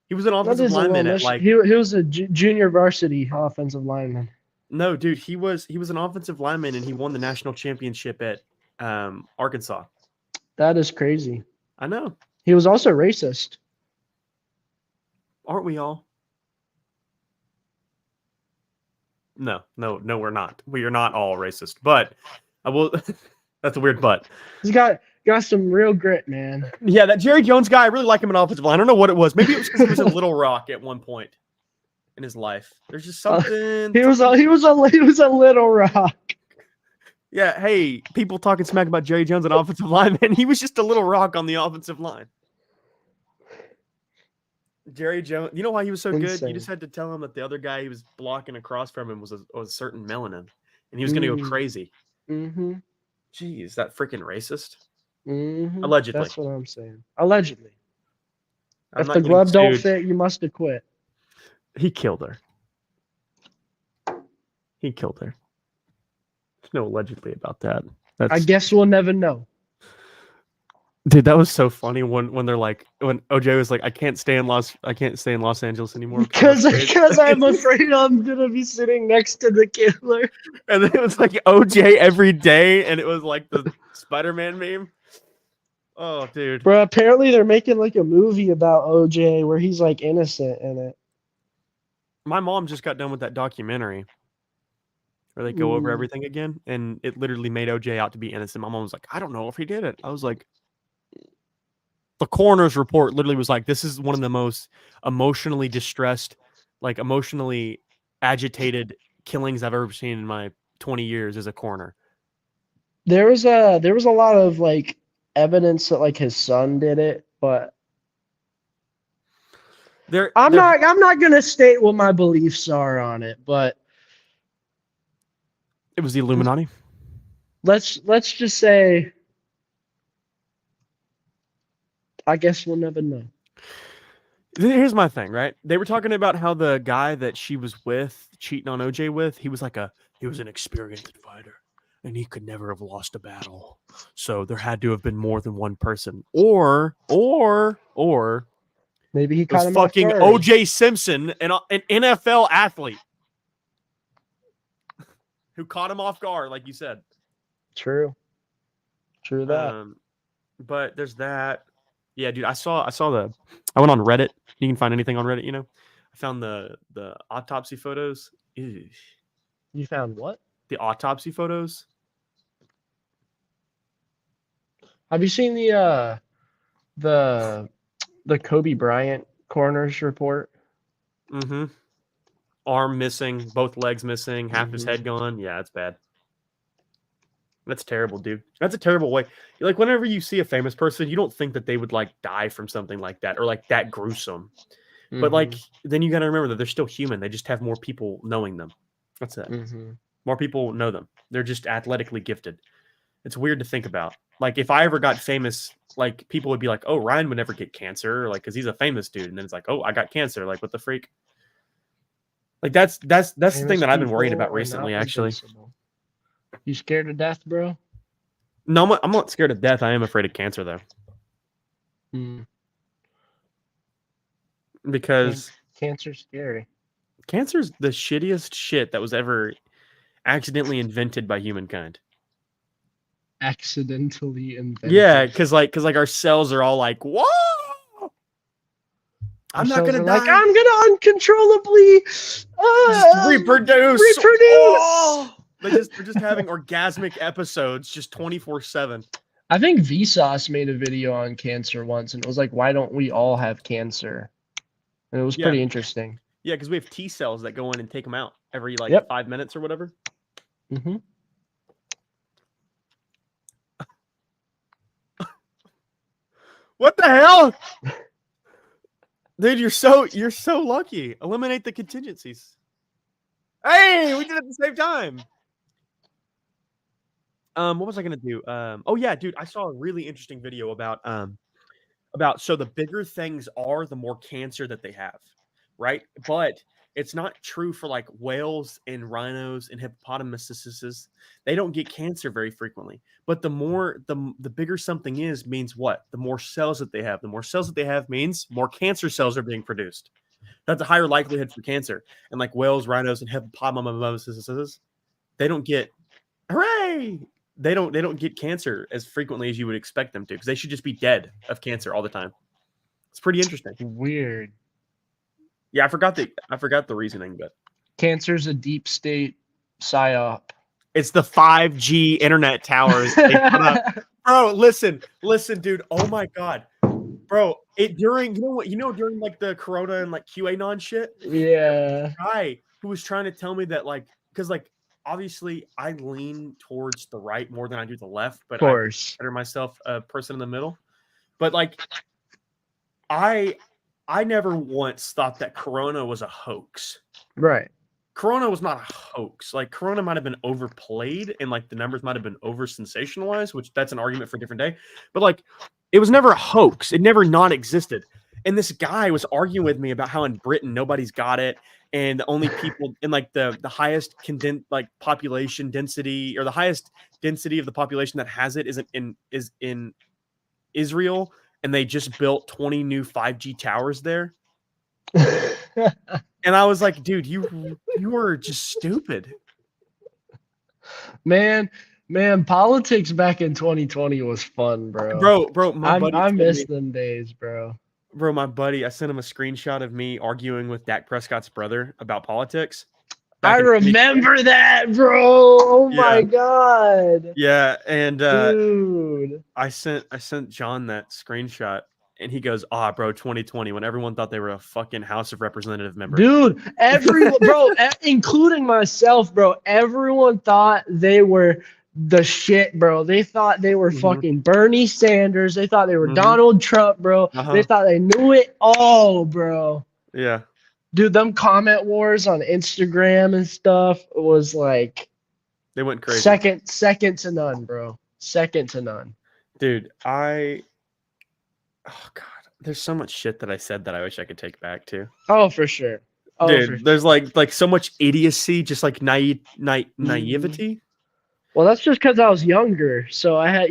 He was an offensive lineman at like. He was a junior varsity offensive lineman. No, dude, he was an offensive lineman, and he won the national championship at Arkansas. That is crazy. I know. He was also racist. Aren't we all? No, we're not. We are not all racist. But I will. That's a weird but. He's got some real grit, man. Yeah, that Jerry Jones guy, I really like him in offensive line. I don't know what it was. Maybe it was because he was in Little Rock at one point in his life. There's just something. He was a Little Rock. Yeah, hey, people talking smack about Jerry Jones an offensive lineman. He was just a Little Rock on the offensive line. Jerry Jones, you know why he was so good? You just had to tell him that the other guy he was blocking across from him was a certain melanin, and he was going to go crazy. Mm-hmm. Jeez, that freaking racist. Mm-hmm. Allegedly. That's what I'm saying. Allegedly. I'm if the glove don't fit, you must have quit. He killed her. He killed her. There's no allegedly about that. I guess we'll never know. Dude, that was so funny when they're like when OJ was like, I can't stay in Los Angeles anymore because I'm afraid I'm gonna be sitting next to the killer. And then it was like OJ every day, and it was like the Spider-Man meme. Oh, dude. Bro, apparently they're making like a movie about OJ where he's like innocent in it. My mom just got done with that documentary where they go over everything again, and it literally made OJ out to be innocent. My mom was like, I don't know if he did it. I was like, the coroner's report literally was like, this is one of the most emotionally distressed, like emotionally agitated killings I've ever seen in my 20 years as a coroner. There was a lot of like evidence that like his son did it, but I'm not gonna state what my beliefs are on it, but it was the Illuminati. Let's just say I guess we'll never know. Here's my thing, right? They were talking about how the guy that she was with, cheating on OJ with, he was an experienced fighter, and he could never have lost a battle. So there had to have been more than one person, or maybe he caught him fucking OJ Simpson, an NFL athlete who caught him off guard, like you said. True that. But there's that. Yeah, dude, I went on Reddit. You can find anything on Reddit, you know. I found the autopsy photos. Ew. You found what? The autopsy photos. Have you seen the Kobe Bryant coroner's report? Mm-hmm. Arm missing, both legs missing, half his head gone. Yeah, it's bad. That's terrible, dude. That's a terrible way. Like, whenever you see a famous person, you don't think that they would, like, die from something like that or, like, that gruesome. Mm-hmm. But, like, then you got to remember that they're still human. They just have more people knowing them. That's it. Mm-hmm. More people know them. They're just athletically gifted. It's weird to think about. Like, if I ever got famous, like, people would be like, oh, Ryan would never get cancer, like, because he's a famous dude. And then it's like, oh, I got cancer. Like, what the freak? Like that's the thing Famous that I've been worrying people about are recently, not actually. invincible. You scared to death, bro? No, I'm not scared of death. I am afraid of cancer, though. Hmm. Because Cancer's scary. cancer's the shittiest shit that was ever accidentally invented by humankind. Accidentally invented. Yeah, because our cells are all like, whoa! Our I'm not cells gonna are die. like, I'm gonna uncontrollably Reproduce. reproduce. Oh! They're just having orgasmic episodes just 24/7. I think Vsauce made a video on cancer once, and it was like, why don't we all have cancer? And it was Yeah. pretty interesting. Yeah, because we have T cells that go in and take them out every like Yep. 5 minutes or whatever. Mm-hmm. What the hell? Dude, you're so lucky. Eliminate the contingencies. Hey, we did it at the same time. What was I gonna do? Oh yeah, dude, I saw a really interesting video about so the bigger things are, the more cancer that they have, right? But it's not true for like whales and rhinos and hippopotamuses. They don't get cancer very frequently. But the bigger something is means what? The more cells that they have. The more cells that they have means more cancer cells are being produced. That's a higher likelihood for cancer. And like whales, rhinos, and hippopotamuses, they don't get hooray. They don't get cancer as frequently as you would expect them to, because they should just be dead of cancer all the time. It's pretty interesting. Weird. Yeah, I forgot the reasoning, but Cancer's a deep state psyop. it's the 5G internet towers they put up. Bro, listen, dude. Oh my god. Bro, during during like the corona and like QAnon shit, Yeah. guy who was trying to tell me that like, because like obviously I lean towards the right more than I do the left, but Of course. consider myself a person in the middle. But like I never once thought that corona was a hoax. Right. Corona was not a hoax. Like corona might have been overplayed and like the numbers might have been over sensationalized, which that's an argument for a different day. But like it was never a hoax. It never not existed. And this guy was arguing with me about how in Britain nobody's got it, and the only people in like the highest population density, or the highest density of the population that has it is in Israel, and they just built 20 new 5G towers there. And I was like, dude, you were just stupid. Man, politics back in 2020 was fun, bro. Bro, my buddy I told miss me, them days, bro. bro, my buddy, I sent him a screenshot of me arguing with Dak Prescott's brother about politics. I back in 2020. remember that, bro. Oh my Yeah. god. Yeah, and Dude. I sent John that screenshot, and he goes, "Ah, bro, 2020, when everyone thought they were a fucking House of Representative member." Dude, everyone, bro, including myself, bro, everyone thought they were the shit, bro. They thought they were fucking Bernie Sanders. They thought they were Donald Trump, bro. They thought they knew it all, bro. Yeah. Dude, them comment wars on Instagram and stuff was like They went crazy. Second to none, bro. Second to none. Dude, oh god, there's so much shit that I said that I wish I could take back too. Oh, for sure. Oh, dude, there's like so much idiocy, just like naivety. Well, that's just because I was younger, so I had,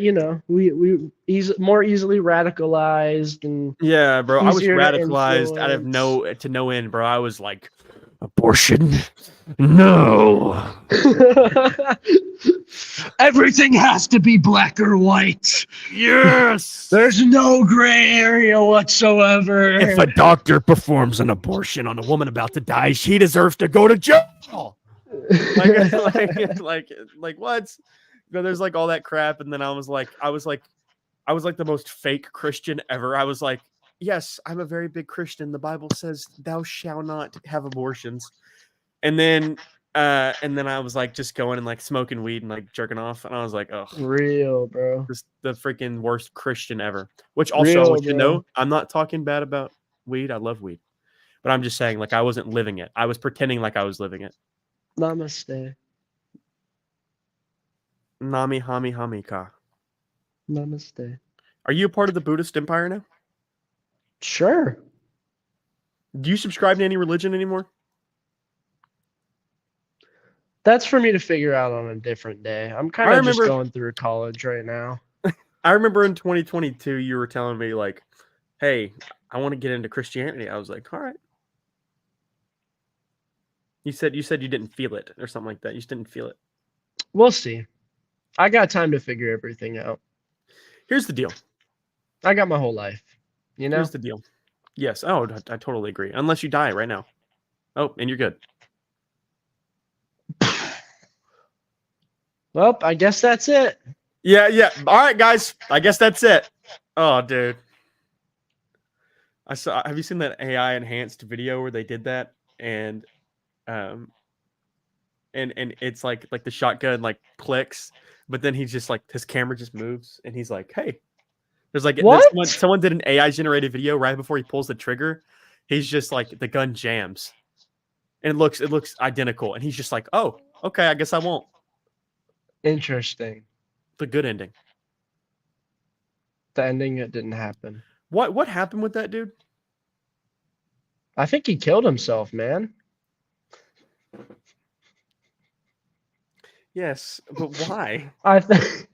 we more easily radicalized and yeah, bro. I was easier to radicalized out of influence. no end, bro. I was like, abortion, no. Everything has to be black or white. Yes. There's no gray area whatsoever. If a doctor performs an abortion on a woman about to die, she deserves to go to jail. like what? But there's like all that crap, and then I was like the most fake Christian ever. I was like, yes, I'm a very big Christian. The Bible says thou shalt not have abortions. And then I was like just going and like smoking weed and like jerking off, and I was like, oh, real, bro. Just the freaking worst Christian ever. Which also, I want you to know, I'm not talking bad about weed. I love weed, but I'm just saying, like, I wasn't living it. I was pretending like I was living it. Namaste. Nami Hami Hamika. Namaste. Are you a part of the Buddhist empire now? Sure. Do you subscribe to any religion anymore? That's for me to figure out on a different day. I'm kind of just going through college right now. I remember in 2022 you were telling me like, "Hey, I want to get into Christianity." I was like, "All right." You said you didn't feel it or something like that. You just didn't feel it. We'll see. I got time to figure everything out. Here's the deal. I got my whole life. You know? Here's the deal. Yes. Oh, I totally agree. Unless you die right now. Oh, and you're good. Well, I guess that's it. Yeah, yeah. All right, guys. I guess that's it. Oh, dude. Have you seen that AI enhanced video where they did that? And it's like the shotgun like clicks, but then he's just like his camera just moves and he's like, "Hey." Someone did an AI generated video right before he pulls the trigger. He's just like the gun jams. And it looks identical and he's just like, "Oh, okay, I guess I won't." Interesting. The good ending. The ending, it didn't happen. What happened with that dude? I think he killed himself, man. Yes, but why? I think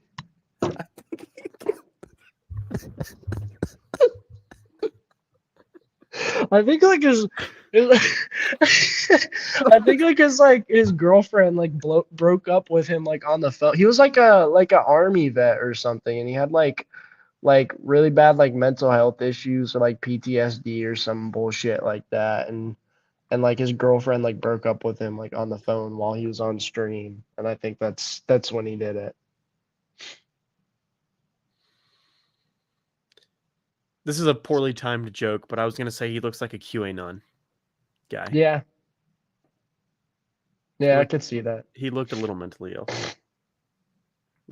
I think like I think his girlfriend like broke up with him like on the phone. He was like a army vet or something, and he had like really bad like mental health issues or like PTSD or some bullshit like that, and like his girlfriend like broke up with him like on the phone while he was on stream, and I think that's when he did it. This is a poorly timed joke, but I was gonna say he looks like a QAnon guy. Yeah. Yeah, I could see that. He looked a little mentally ill.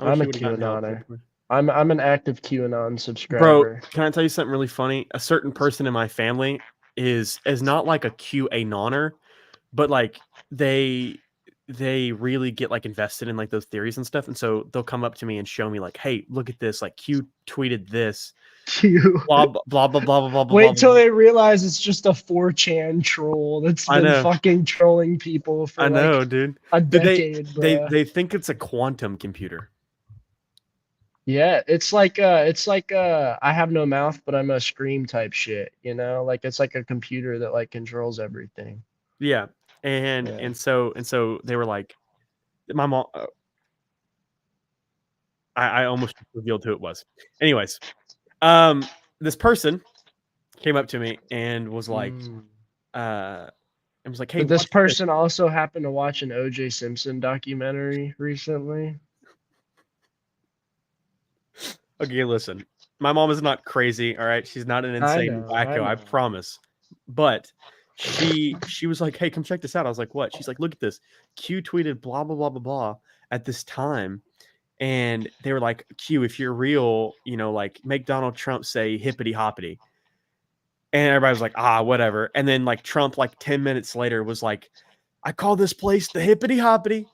I'm a QAnoner. I'm an active QAnon subscriber. Bro, can I tell you something really funny? A certain person in my family is not like a QAnoner, but like they really get like invested in like those theories and stuff, and so they'll come up to me and show me like, "Hey, look at this! Like Q tweeted this." Q. Blah blah blah blah blah blah blah. Wait till they realize it's just a 4chan troll that's been fucking trolling people for dude. A decade. They think it's a quantum computer. Yeah, it's like I have no mouth, but I'm a scream type shit. You know, like it's like a computer that like controls everything. Yeah, and so they were like, my mom. I almost revealed who it was. Anyways, this person came up to me and was like, it was like, "Hey, did this person also happen to watch an O.J. Simpson documentary recently?" Okay, listen. My mom is not crazy, all right? She's not an insane wacko, I promise. But she was like, "Hey, come check this out." I was like, "What?" She's like, "Look at this. Q tweeted blah blah blah blah blah at this time." And they were like, "Q, if you're real, you know, like make Donald Trump say hippity hoppity." And everybody was like, "Ah, whatever." And then like Trump, like 10 minutes later, was like, "I call this place the hippity hoppity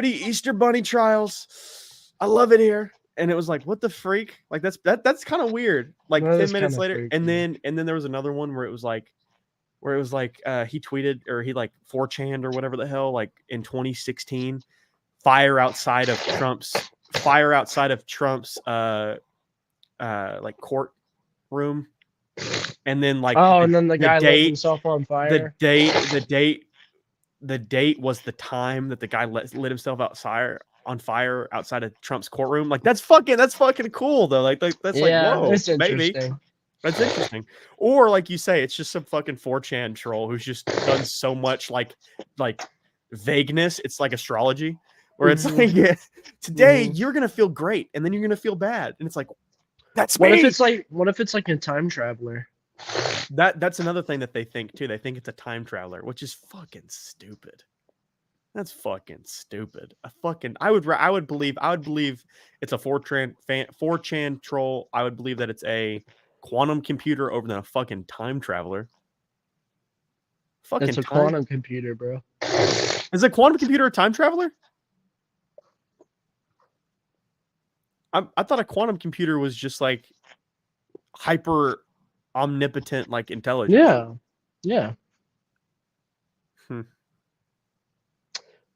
Easter Bunny trials. I love it here." And it was like, what the freak? Like that's kind of weird. Like 10 minutes later, freaky. and then there was another one where it was like he tweeted or he like 4chan or whatever the hell, like in 2016, fire outside of Trump's like courtroom, and then like and then the guy lit himself on fire. The date was the time that the guy lit himself on fire outside of Trump's courtroom. Like that's fucking cool though. Like that's like, whoa, that's interesting. Baby. That's interesting. Or like you say, it's just some fucking 4chan troll who's just done so much like vagueness. It's like astrology, where it's like, today you're gonna feel great, and then you're gonna feel bad, and it's like, that's me. What if it's like a time traveler? That's another thing that they think too. They think it's a time traveler, which is fucking stupid. That's fucking stupid. I would believe it's a 4chan troll. I would believe that it's a quantum computer over than a fucking time traveler. It's a quantum computer, bro. Is a quantum computer a time traveler? I thought a quantum computer was just like hyper omnipotent, like intelligence. Yeah.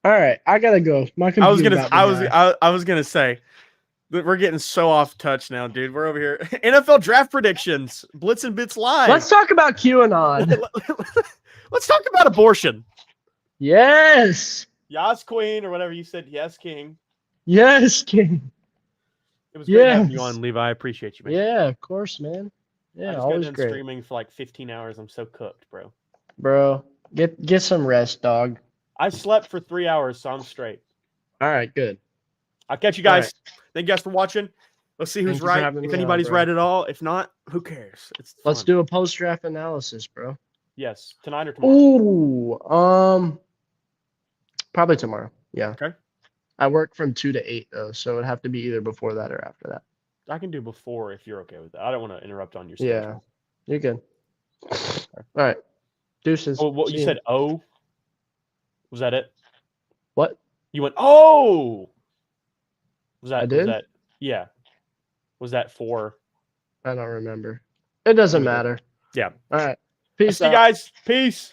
All right, I gotta go. My I was computer gonna, about to die. I was gonna say that we're getting so off touch now, dude. We're over here. NFL draft predictions, Blitz and Bits live. Let's talk about QAnon. Let's talk about abortion. Yes. Yas Queen or whatever you said. Yes, King. Yes, King. It was great having you Yes. on, Levi. I appreciate you, man. Yeah, of course, man. I Yeah, just got always done great. streaming for like 15 hours. I'm so cooked, bro. Bro, get some rest, dog. I slept for 3 hours, so I'm straight. All right, good. I'll catch you All guys. right. Thank you guys for watching. Let's see who's Thank you for right. having If me on, anybody's bro. right at all. If not, who cares? It's fun. Let's do a post-draft analysis, bro. Yes, tonight or tomorrow. Ooh, probably tomorrow. Yeah. Okay. I work from 2 to 8 though, so it'd have to be either before that or after that. I can do before if you're okay with that. I don't want to interrupt on your Yeah, schedule. you're good. All right, deuces. Oh, what you See ya. said? Oh, was that it? What? You went, oh. Was that? I did? Was that? Yeah. Was that for? I don't remember. It doesn't matter. Yeah. All right. Peace See you out. guys. Peace.